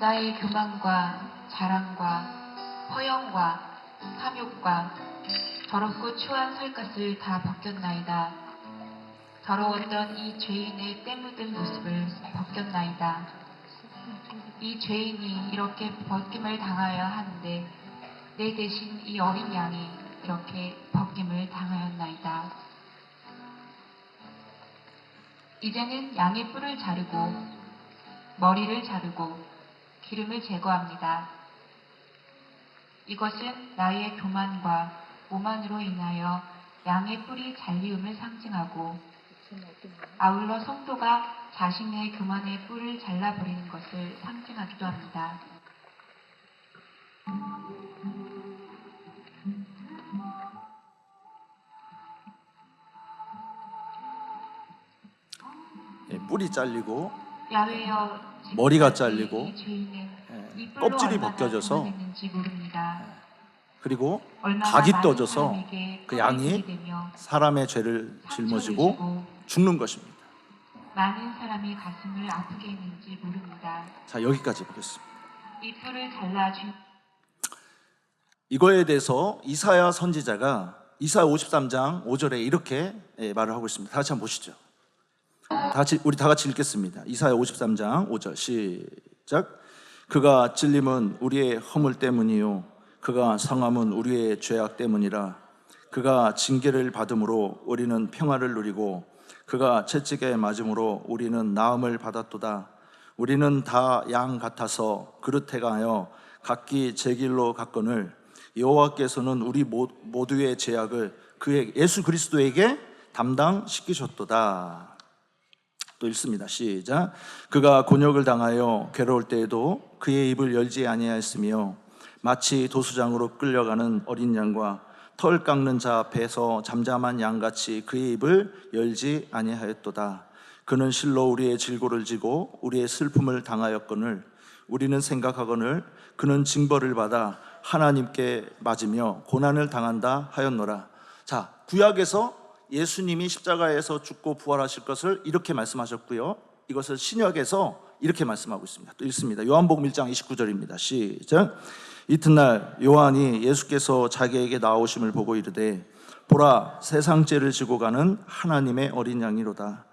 Speaker 2: 나의 교만과 자랑과 허영과 탐욕과 더럽고 추한 설갓을 다 벗겼나이다. 더러웠던 이 죄인의 때 묻은 모습을 벗겼나이다. 이 죄인이 이렇게 벗김을 당하여야 하는데 내 대신 이 어린 양이 이렇게 벗김을 당하였나이다. 이제는 양의 뿔을 자르고 머리를 자르고 기름을 제거합니다. 이것은 나의 교만과 오만으로 인하여 양의 뿔이 잘리움을 상징하고 아울러 성도가 자신의 교만의 뿔을 잘라버리는 것을 상징하기도 합니다.
Speaker 1: 뿔이 잘리고
Speaker 2: 야훼여,
Speaker 1: 머리가 잘리고
Speaker 2: 이 죄인은 이 뿔로
Speaker 1: 껍질이
Speaker 2: 얼마나
Speaker 1: 벗겨져서
Speaker 2: 고생했는지 모릅니다.
Speaker 1: 그리고
Speaker 2: 얼마나
Speaker 1: 각이
Speaker 2: 많은
Speaker 1: 떠져서
Speaker 2: 사람에게
Speaker 1: 그 양이
Speaker 2: 흠을 되며
Speaker 1: 사람의 죄를 짊어지고
Speaker 2: 상처를 주고
Speaker 1: 죽는 것입니다.
Speaker 2: 많은 사람이 가슴을 아프게 했는지 모릅니다.
Speaker 1: 자, 여기까지 보겠습니다.
Speaker 2: 이 뿔을 잘라준
Speaker 1: 이거에 대해서 이사야 선지자가 이사야 53장 5절에 이렇게 말을 하고 있습니다. 다 같이 한번 보시죠. 우리 다 같이 읽겠습니다. 이사야 53장 5절 시작. 그가 찔림은 우리의 허물 때문이요 그가 상함은 우리의 죄악 때문이라. 그가 징계를 받음으로 우리는 평화를 누리고 그가 채찍에 맞음으로 우리는 나음을 받았도다. 우리는 다 양 같아서 그릇해가여 각기 제 길로 갔거늘 여호와께서는 우리 모두의 죄악을 그의 예수 그리스도에게 담당시키셨도다. 또 읽습니다. 시작. 그가 곤욕을 당하여 괴로울 때에도 그의 입을 열지 아니하였으며 마치 도수장으로 끌려가는 어린 양과 털 깎는 자 앞에서 잠잠한 양같이 그의 입을 열지 아니하였도다. 그는 실로 우리의 질고를 지고 우리의 슬픔을 당하였거늘 우리는 생각하거늘 그는 징벌을 받아 하나님께 맞으며 고난을 당한다 하였노라. 자, 구약에서 예수님이 십자가에서 죽고 부활하실 것을 이렇게 말씀하셨고요. 이것을 신약에서 이렇게 말씀하고 있습니다. 또 읽습니다. 요한복음 1장 29절입니다. 시작. 이튿날 요한이 예수께서 자기에게 나오심을 보고 이르되 보라 세상 죄를 지고 가는 하나님의 어린 양이로다.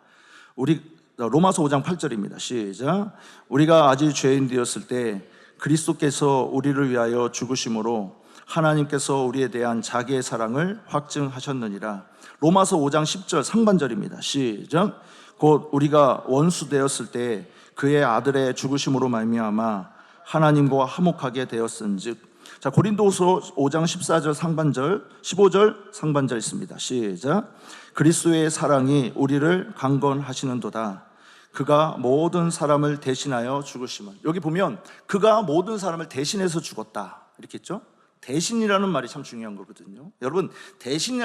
Speaker 1: 로마서 5장 8절입니다. 시작. 우리가 아직 죄인 되었을 때 그리스도께서 우리를 위하여 죽으심으로 하나님께서 우리에 대한 자기의 사랑을 확증하셨느니라. 로마서 5장 10절 상반절입니다. 시작. 곧 우리가 원수 되었을 때 그의 아들의 죽으심으로 말미암아 하나님과 화목하게 되었은즉. 자, 고린도서 5장 14절 상반절, 15절 상반절 있습니다. 시작. 그리스도의 사랑이 우리를 강건하시는도다. 그가 모든 사람을 대신하여 죽으심은. 여기 보면 그가 모든 사람을 대신해서 죽었다 이렇게 했죠. 대신이라는 말이 참 중요한 거거든요. 여러분, 대신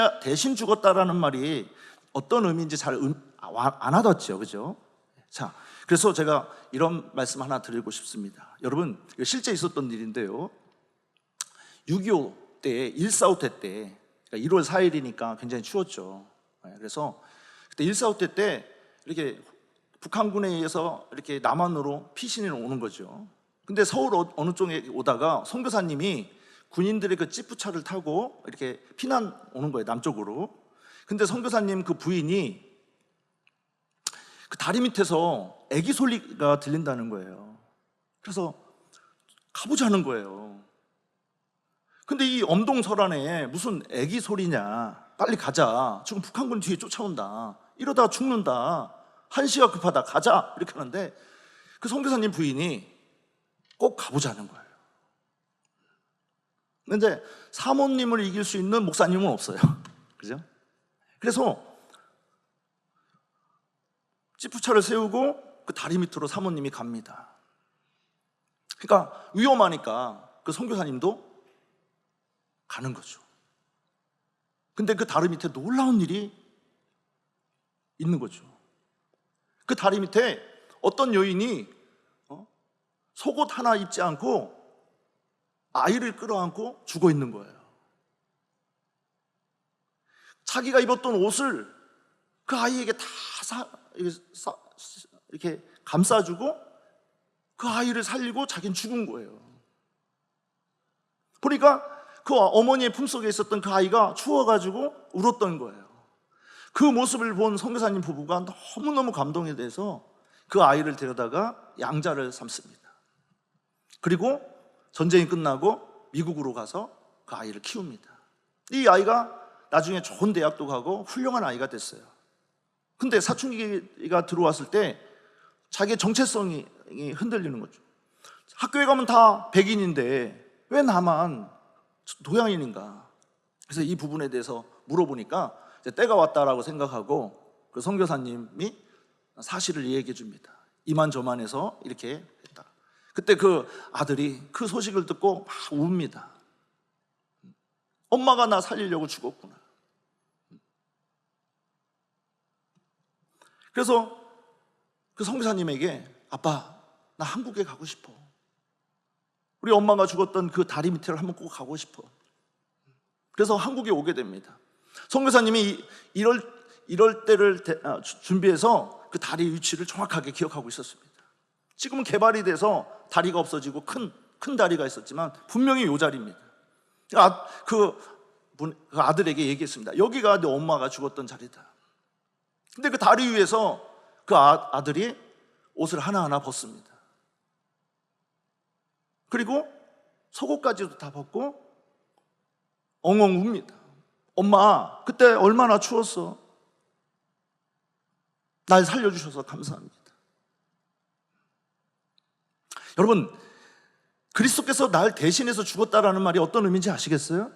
Speaker 1: 죽었다라는 말이 어떤 의미인지 잘 안 와닿죠, 그죠? 자, 그래서 제가 이런 말씀 하나 드리고 싶습니다. 여러분, 이거 실제 있었던 일인데요. 6.25 때, 1.4.5태 때, 그러니까 1월 4일이니까 굉장히 추웠죠. 그래서 그때 1.4.5태 때 이렇게 북한군에 의해서 이렇게 남한으로 피신이 오는 거죠. 근데 서울 어느 쪽에 오다가 선교사님이 군인들의 그 찌푸차를 타고 이렇게 피난 오는 거예요, 남쪽으로. 근데 선교사님 그 부인이 그 다리 밑에서 애기 소리가 들린다는 거예요. 그래서 가보자는 거예요. 근데 이 엄동설안에 무슨 애기 소리냐, 빨리 가자, 지금 북한군 뒤에 쫓아온다, 이러다 죽는다, 한시가 급하다, 가자, 이렇게 하는데 그 선교사님 부인이 꼭 가보자는 거예요. 근데 사모님을 이길 수 있는 목사님은 없어요. 그죠? 그래서 찌푸차를 세우고 그 다리 밑으로 사모님이 갑니다. 그러니까 위험하니까 그 선교사님도 가는 거죠. 근데 그 다리 밑에 놀라운 일이 있는 거죠. 그 다리 밑에 어떤 여인이 속옷 하나 입지 않고 아이를 끌어안고 죽어 있는 거예요. 자기가 입었던 옷을 그 아이에게 다 이렇게 감싸주고 그 아이를 살리고 자기는 죽은 거예요. 보니까 그 어머니의 품속에 있었던 그 아이가 추워가지고 울었던 거예요. 그 모습을 본 선교사님 부부가 너무너무 감동이 돼서 그 아이를 데려다가 양자를 삼습니다. 그리고 전쟁이 끝나고 미국으로 가서 그 아이를 키웁니다. 이 아이가 나중에 좋은 대학도 가고 훌륭한 아이가 됐어요. 근데 사춘기가 들어왔을 때 자기의 정체성이 흔들리는 거죠. 학교에 가면 다 백인인데 왜 나만 동양인인가? 그래서 이 부분에 대해서 물어보니까 이제 때가 왔다라고 생각하고 그 선교사님이 사실을 얘기해 줍니다. 이만저만해서 이렇게 했다. 그때 그 아들이 그 소식을 듣고 막 웁니다. 엄마가 나 살리려고 죽었구나. 그래서 그 선교사님에게 아빠, 나 한국에 가고 싶어. 우리 엄마가 죽었던 그 다리 밑을 한번 꼭 가고 싶어. 그래서 한국에 오게 됩니다. 선교사님이 이럴 때를 준비해서 그 다리 위치를 정확하게 기억하고 있었습니다. 지금은 개발이 돼서 다리가 없어지고 큰 다리가 있었지만 분명히 이 자리입니다. 그 아들에게 얘기했습니다. 여기가 내 엄마가 죽었던 자리다. 근데 그 다리 위에서 그 아들이 옷을 하나하나 벗습니다. 그리고 속옷까지도 다 벗고 엉엉 웁니다. 엄마, 그때 얼마나 추웠어. 날 살려주셔서 감사합니다. 여러분, 그리스도께서 날 대신해서 죽었다라는 말이 어떤 의미인지 아시겠어요?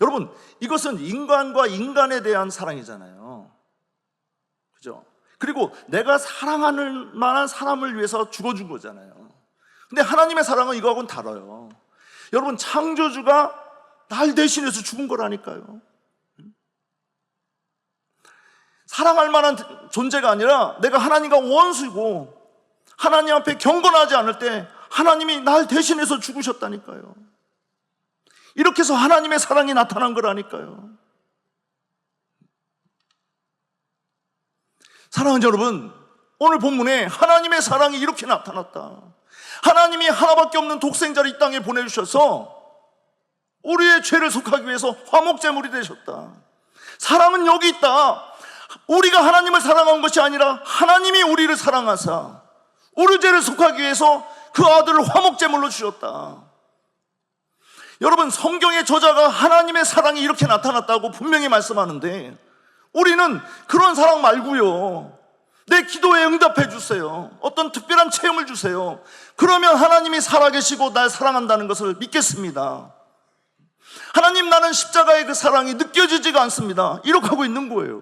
Speaker 1: 여러분, 이것은 인간과 인간에 대한 사랑이잖아요. 그죠? 그리고 내가 사랑하는 만한 사람을 위해서 죽어준 거잖아요. 근데 하나님의 사랑은 이거하고는 달라요. 여러분, 창조주가 날 대신해서 죽은 거라니까요. 사랑할 만한 존재가 아니라 내가 하나님과 원수이고 하나님 앞에 경건하지 않을 때 하나님이 날 대신해서 죽으셨다니까요. 이렇게 해서 하나님의 사랑이 나타난 거라니까요. 사랑하는 여러분, 오늘 본문에 하나님의 사랑이 이렇게 나타났다. 하나님이 하나밖에 없는 독생자를 이 땅에 보내주셔서 우리의 죄를 속하기 위해서 화목제물이 되셨다. 사랑은 여기 있다. 우리가 하나님을 사랑한 것이 아니라 하나님이 우리를 사랑하사 우리 죄를 속하기 위해서 그 아들을 화목제물로 주셨다. 여러분, 성경의 저자가 하나님의 사랑이 이렇게 나타났다고 분명히 말씀하는데 우리는 그런 사랑 말고요, 내 기도에 응답해 주세요, 어떤 특별한 체험을 주세요, 그러면 하나님이 살아계시고 날 사랑한다는 것을 믿겠습니다. 하나님, 나는 십자가의 그 사랑이 느껴지지가 않습니다, 이렇게 하고 있는 거예요.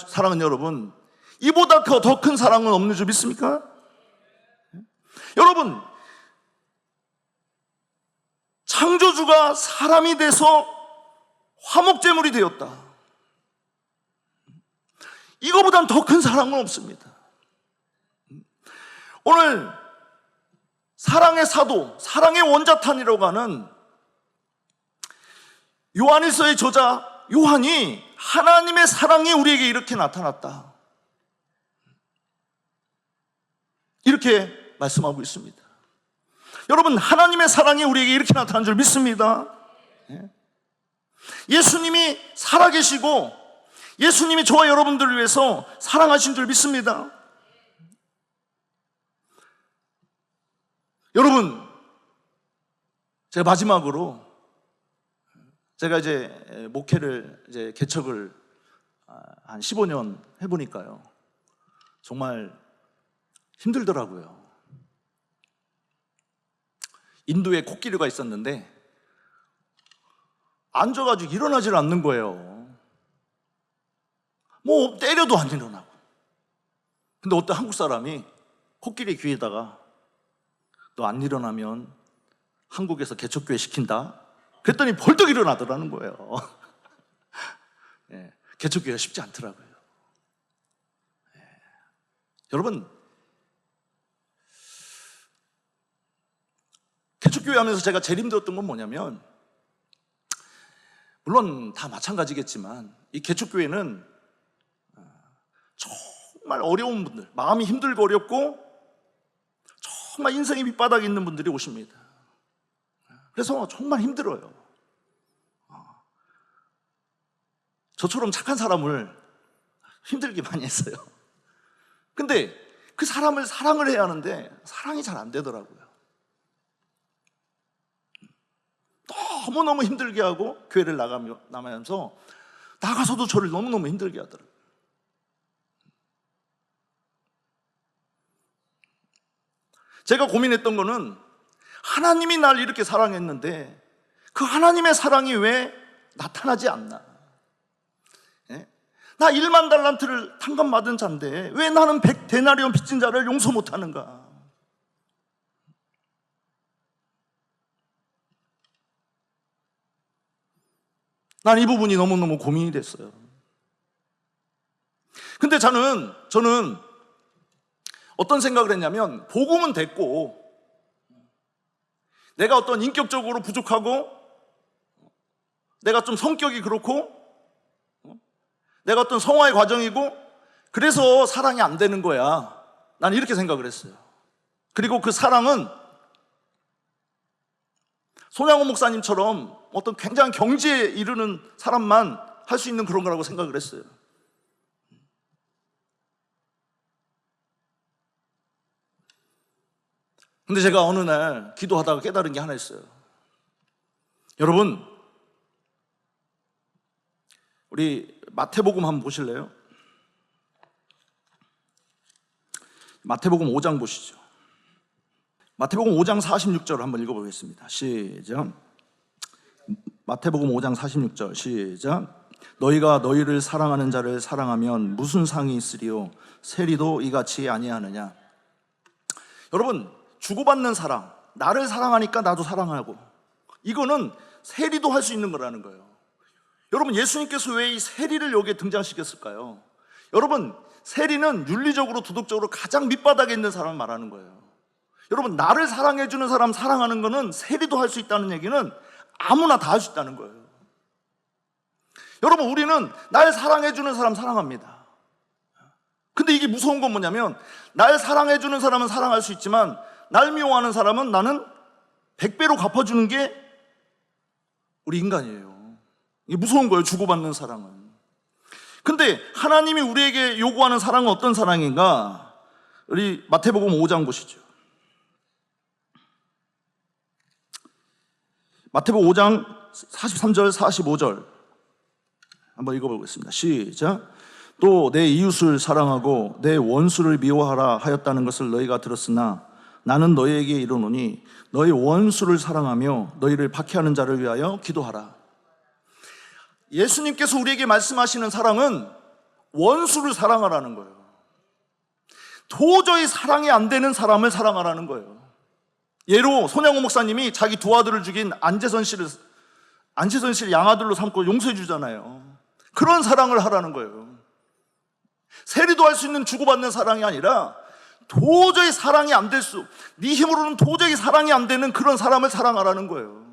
Speaker 1: 사랑은 여러분, 이보다 더 큰 사랑은 없는 줄 믿습니까? 여러분, 창조주가 사람이 돼서 화목제물이 되었다, 이거보단 더 큰 사랑은 없습니다. 오늘 사랑의 사도, 사랑의 원자탄이라고 하는 요한일서의 저자 요한이 하나님의 사랑이 우리에게 이렇게 나타났다, 이렇게 말씀하고 있습니다. 여러분, 하나님의 사랑이 우리에게 이렇게 나타난 줄 믿습니다. 예수님이 살아계시고 예수님이 저와 여러분들을 위해서 사랑하신 줄 믿습니다. 여러분, 제가 마지막으로, 제가 이제 목회를 이제 개척을 한 15년 해보니까요, 정말 힘들더라고요. 인도에 코끼리가 있었는데 앉아가지고 일어나질 않는 거예요. 뭐 때려도 안 일어나고. 근데 어떤 한국 사람이 코끼리 귀에다가 너 안 일어나면 한국에서 개척교회 시킨다, 그랬더니 벌떡 일어나더라는 거예요. 예, 개척교회가 쉽지 않더라고요. 예. 여러분, 개척교회 하면서 제가 제일 힘들었던 건 뭐냐면, 물론 다 마찬가지겠지만 이 개척교회는 정말 어려운 분들, 마음이 힘들고 어렵고 정말 인생의 밑바닥에 있는 분들이 오십니다. 그래서 정말 힘들어요. 저처럼 착한 사람을 힘들게 많이 했어요. 근데 그 사람을 사랑을 해야 하는데 사랑이 잘 안 되더라고요. 너무너무 힘들게 하고 교회를 나가면서 나가서도 저를 너무너무 힘들게 하더라고요. 제가 고민했던 거는, 하나님이 날 이렇게 사랑했는데 그 하나님의 사랑이 왜 나타나지 않나? 예? 나 1만 달란트를 탕감받은 자인데 왜 나는 100데나리온 빚진 자를 용서 못하는가? 난 이 부분이 너무너무 고민이 됐어요. 근데 저는 어떤 생각을 했냐면, 복음은 됐고 내가 어떤 인격적으로 부족하고 내가 좀 성격이 그렇고 내가 어떤 성화의 과정이고 그래서 사랑이 안 되는 거야, 난 이렇게 생각을 했어요. 그리고 그 사랑은 손양호 목사님처럼 어떤 굉장한 경지에 이르는 사람만 할 수 있는 그런 거라고 생각을 했어요. 근데 제가 어느 날 기도하다가 깨달은 게 하나 있어요. 여러분, 우리 마태복음 한번 보실래요? 마태복음 5장 보시죠. 마태복음 5장 46절 한번 읽어보겠습니다. 시작. 마태복음 5장 46절 시작. 너희가 너희를 사랑하는 자를 사랑하면 무슨 상이 있으리요? 세리도 이같이 아니하느냐? 여러분, 주고받는 사랑, 나를 사랑하니까 나도 사랑하고, 이거는 세리도 할 수 있는 거라는 거예요. 여러분, 예수님께서 왜 이 세리를 여기에 등장시켰을까요? 여러분, 세리는 윤리적으로 도덕적으로 가장 밑바닥에 있는 사람을 말하는 거예요. 여러분, 나를 사랑해주는 사람 사랑하는 거는 세리도 할 수 있다는 얘기는 아무나 다 할 수 있다는 거예요. 여러분, 우리는 날 사랑해주는 사람 사랑합니다. 근데 이게 무서운 건 뭐냐면, 날 사랑해주는 사람은 사랑할 수 있지만 날 미워하는 사람은 나는 100배로 갚아주는 게 우리 인간이에요. 이게 무서운 거예요, 주고받는 사랑은. 근데 하나님이 우리에게 요구하는 사랑은 어떤 사랑인가? 우리 마태복음 5장 보시죠. 마태복음 5장 43절 45절 한번 읽어보겠습니다. 시작. 또 내 이웃을 사랑하고 내 원수를 미워하라 하였다는 것을 너희가 들었으나 나는 너희에게 이르노니 너희 원수를 사랑하며 너희를 박해하는 자를 위하여 기도하라. 예수님께서 우리에게 말씀하시는 사랑은 원수를 사랑하라는 거예요. 도저히 사랑이 안 되는 사람을 사랑하라는 거예요. 예로 손양호 목사님이 자기 두 아들을 죽인 안재선 씨를 양아들로 삼고 용서해 주잖아요. 그런 사랑을 하라는 거예요. 세리도 할 수 있는 주고받는 사랑이 아니라 도저히 사랑이 안 될 네 힘으로는 도저히 사랑이 안 되는 그런 사람을 사랑하라는 거예요.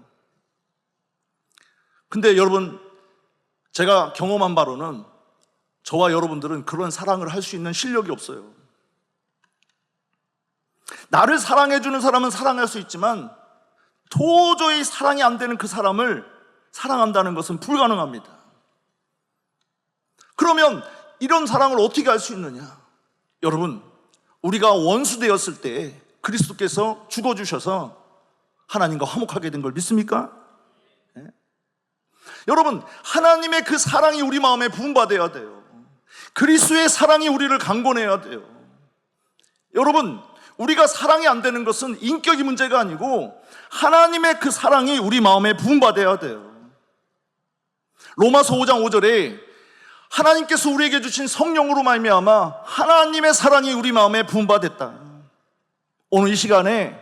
Speaker 1: 근데 여러분, 제가 경험한 바로는 저와 여러분들은 그런 사랑을 할 수 있는 실력이 없어요. 나를 사랑해주는 사람은 사랑할 수 있지만 도저히 사랑이 안 되는 그 사람을 사랑한다는 것은 불가능합니다. 그러면 이런 사랑을 어떻게 할 수 있느냐? 여러분, 우리가 원수 되었을 때 그리스도께서 죽어주셔서 하나님과 화목하게 된 걸 믿습니까? 네? 여러분, 하나님의 그 사랑이 우리 마음에 부음받아야 돼요. 그리스도의 사랑이 우리를 강권해야 돼요. 여러분, 우리가 사랑이 안 되는 것은 인격이 문제가 아니고 하나님의 그 사랑이 우리 마음에 부음받아야 돼요. 로마서 5장 5절에 하나님께서 우리에게 주신 성령으로 말미암아 하나님의 사랑이 우리 마음에 부음받았다. 오늘 이 시간에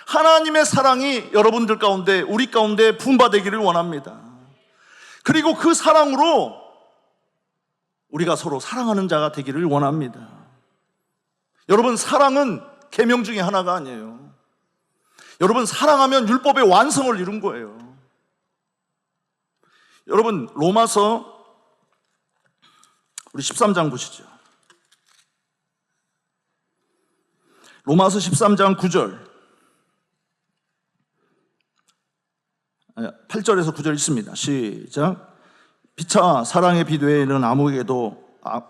Speaker 1: 하나님의 사랑이 여러분들 가운데, 우리 가운데 부음받기를 원합니다. 그리고 그 사랑으로 우리가 서로 사랑하는 자가 되기를 원합니다. 여러분, 사랑은 계명 중에 하나가 아니에요. 여러분, 사랑하면 율법의 완성을 이룬 거예요. 여러분, 로마서 우리 13장 보시죠. 로마서 13장 9절 8절에서 9절 있습니다. 시작. 피차 사랑의 빛 외에는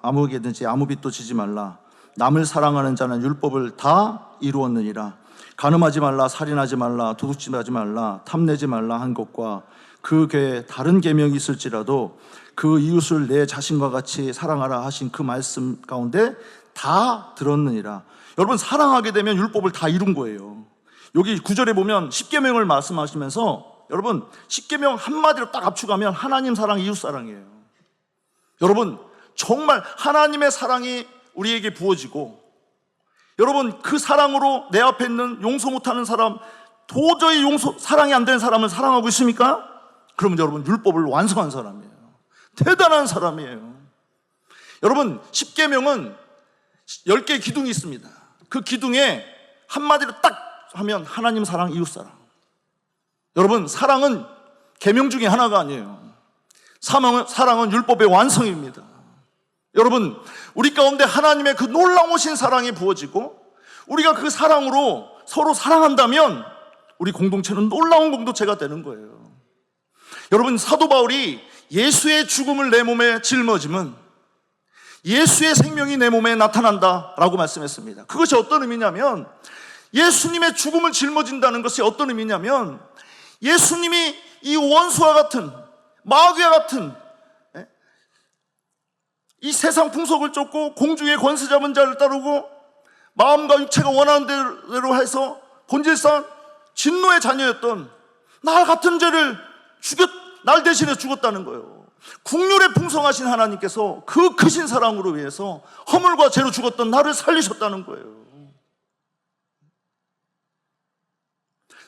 Speaker 1: 아무에게든지 아무 빛도 지지 말라. 남을 사랑하는 자는 율법을 다 이루었느니라. 간음하지 말라, 살인하지 말라, 도둑질하지 말라, 탐내지 말라 한 것과 그 외에 다른 계명이 있을지라도 그 이웃을 내 자신과 같이 사랑하라 하신 그 말씀 가운데 다 들었느니라. 여러분, 사랑하게 되면 율법을 다 이룬 거예요. 여기 9절에 보면 10계명을 말씀하시면서 여러분, 10계명 한마디로 딱 압축하면 하나님 사랑, 이웃 사랑이에요. 여러분, 정말 하나님의 사랑이 우리에게 부어지고, 여러분, 그 사랑으로 내 앞에 있는 용서 못하는 사람, 도저히 사랑이 안 되는 사람을 사랑하고 있습니까? 그러면 여러분, 율법을 완성한 사람이에요. 대단한 사람이에요. 여러분, 10계명은 10개의 기둥이 있습니다. 그 기둥에 한마디로 딱 하면 하나님 사랑, 이웃 사랑. 여러분, 사랑은 계명 중에 하나가 아니에요. 사랑은 율법의 완성입니다. 여러분, 우리 가운데 하나님의 그 놀라우신 사랑이 부어지고 우리가 그 사랑으로 서로 사랑한다면 우리 공동체는 놀라운 공동체가 되는 거예요. 여러분, 사도 바울이 예수의 죽음을 내 몸에 짊어지면 예수의 생명이 내 몸에 나타난다라고 말씀했습니다. 그것이 어떤 의미냐면, 예수님의 죽음을 짊어진다는 것이 어떤 의미냐면, 예수님이 이 원수와 같은, 마귀와 같은 이 세상 풍속을 쫓고 공중의 권세 잡은 자를 따르고 마음과 육체가 원하는 대로 해서 본질상 진노의 자녀였던 나 같은 죄를 날 대신해 죽었다는 거예요. 국률에 풍성하신 하나님께서 그 크신 사랑으로 위해서 허물과 죄로 죽었던 나를 살리셨다는 거예요.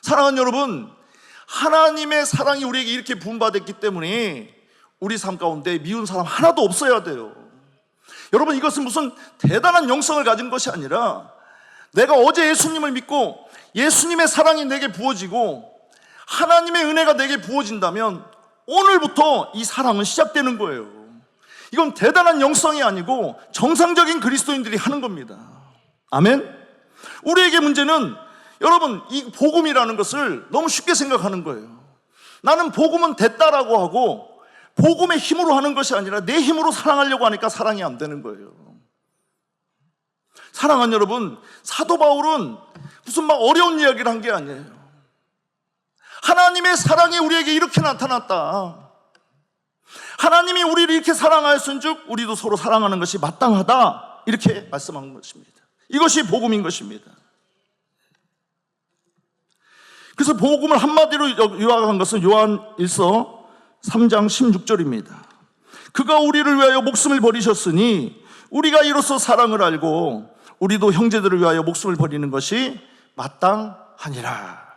Speaker 1: 사랑하는 여러분, 하나님의 사랑이 우리에게 이렇게 부음받았기 때문에 우리 삶 가운데 미운 사람 하나도 없어야 돼요. 여러분, 이것은 무슨 대단한 영성을 가진 것이 아니라 내가 어제 예수님을 믿고 예수님의 사랑이 내게 부어지고 하나님의 은혜가 내게 부어진다면 오늘부터 이 사랑은 시작되는 거예요. 이건 대단한 영성이 아니고 정상적인 그리스도인들이 하는 겁니다. 아멘? 우리에게 문제는 여러분, 이 복음이라는 것을 너무 쉽게 생각하는 거예요. 나는 복음은 됐다라고 하고 복음의 힘으로 하는 것이 아니라 내 힘으로 사랑하려고 하니까 사랑이 안 되는 거예요. 사랑하는 여러분, 사도 바울은 무슨 막 어려운 이야기를 한 게 아니에요. 하나님의 사랑이 우리에게 이렇게 나타났다. 하나님이 우리를 이렇게 사랑하였은즉 우리도 서로 사랑하는 것이 마땅하다. 이렇게 말씀한 것입니다. 이것이 복음인 것입니다. 그래서 복음을 한마디로 요약한 것은 요한 1서 3장 16절입니다. 그가 우리를 위하여 목숨을 버리셨으니 우리가 이로써 사랑을 알고 우리도 형제들을 위하여 목숨을 버리는 것이 마땅하니라.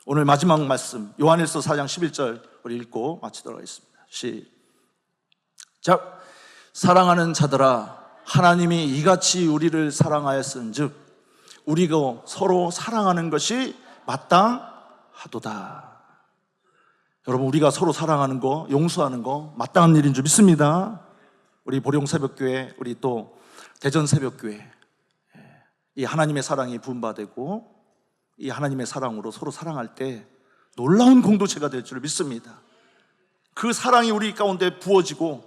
Speaker 1: 오늘 마지막 말씀 요한일서 4장 11절 우리 읽고 마치도록 하겠습니다. 시작. 사랑하는 자들아, 하나님이 이같이 우리를 사랑하였은즉 우리가 서로 사랑하는 것이 마땅하도다. 여러분, 우리가 서로 사랑하는 거, 용서하는 거 마땅한 일인 줄 믿습니다. 우리 보령새벽교회, 우리 또 대전새벽교회, 이 하나님의 사랑이 부음받고 이 하나님의 사랑으로 서로 사랑할 때 놀라운 공동체가 될 줄 믿습니다. 그 사랑이 우리 가운데 부어지고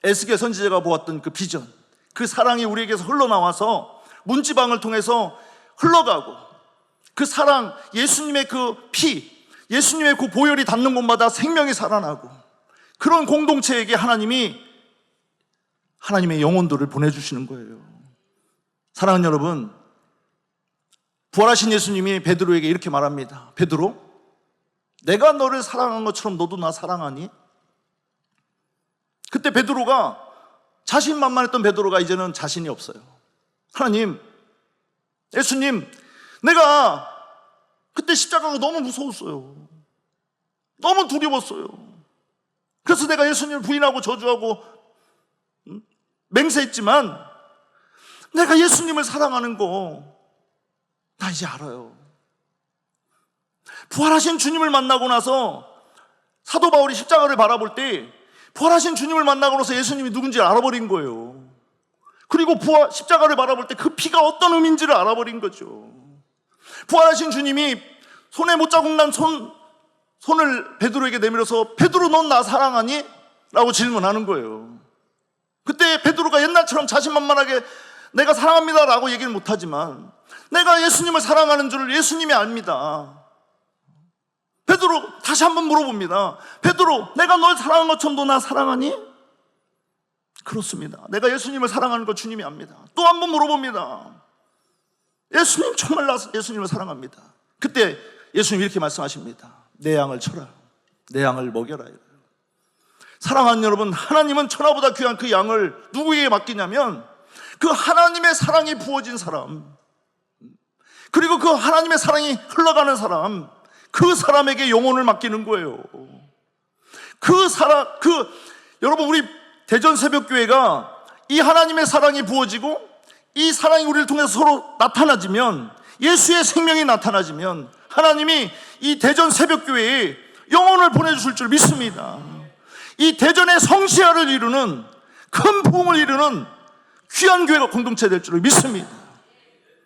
Speaker 1: 에스겔 선지자가 보았던 그 비전, 그 사랑이 우리에게서 흘러나와서 문지방을 통해서 흘러가고 그 사랑, 예수님의 그 피, 예수님의 그 보혈이 닿는 곳마다 생명이 살아나고 그런 공동체에게 하나님이 하나님의 영혼들을 보내주시는 거예요. 사랑하는 여러분, 부활하신 예수님이 베드로에게 이렇게 말합니다. 베드로, 내가 너를 사랑한 것처럼 너도 나 사랑하니? 그때 베드로가, 자신만만했던 베드로가 이제는 자신이 없어요. 하나님, 예수님, 내가 그때 십자가가 너무 무서웠어요. 너무 두려웠어요. 그래서 내가 예수님을 부인하고 저주하고 맹세했지만 내가 예수님을 사랑하는 거 나 이제 알아요. 부활하신 주님을 만나고 나서 사도 바울이 십자가를 바라볼 때 부활하신 주님을 만나고 나서 예수님이 누군지 알아버린 거예요. 그리고 십자가를 바라볼 때 그 피가 어떤 의미인지를 알아버린 거죠. 부활하신 주님이 손에 못자국 난 손을 베드로에게 내밀어서 베드로, 넌 나 사랑하니? 라고 질문하는 거예요. 그때 베드로가 옛날처럼 자신만만하게 내가 사랑합니다 라고 얘기를 못하지만 내가 예수님을 사랑하는 줄 예수님이 압니다. 베드로 다시 한번 물어봅니다. 베드로, 내가 널 사랑한 것처럼 너 나 사랑하니? 그렇습니다. 내가 예수님을 사랑하는 거 주님이 압니다. 또 한 번 물어봅니다. 예수님, 정말 나 예수님을 사랑합니다. 그때 예수님이 이렇게 말씀하십니다. 내 양을 쳐라, 내 양을 먹여라. 사랑하는 여러분, 하나님은 천하보다 귀한 그 양을 누구에게 맡기냐면 그 하나님의 사랑이 부어진 사람, 그리고 그 하나님의 사랑이 흘러가는 사람, 그 사람에게 영혼을 맡기는 거예요. 여러분, 우리 대전새벽교회가 이 하나님의 사랑이 부어지고 이 사랑이 우리를 통해서 서로 나타나지면, 예수의 생명이 나타나지면 하나님이 이 대전새벽교회에 영혼을 보내주실 줄 믿습니다. 이 대전의 성시아를 이루는 큰 부흥을 이루는 귀한 교회가 공동체 될 줄 믿습니다.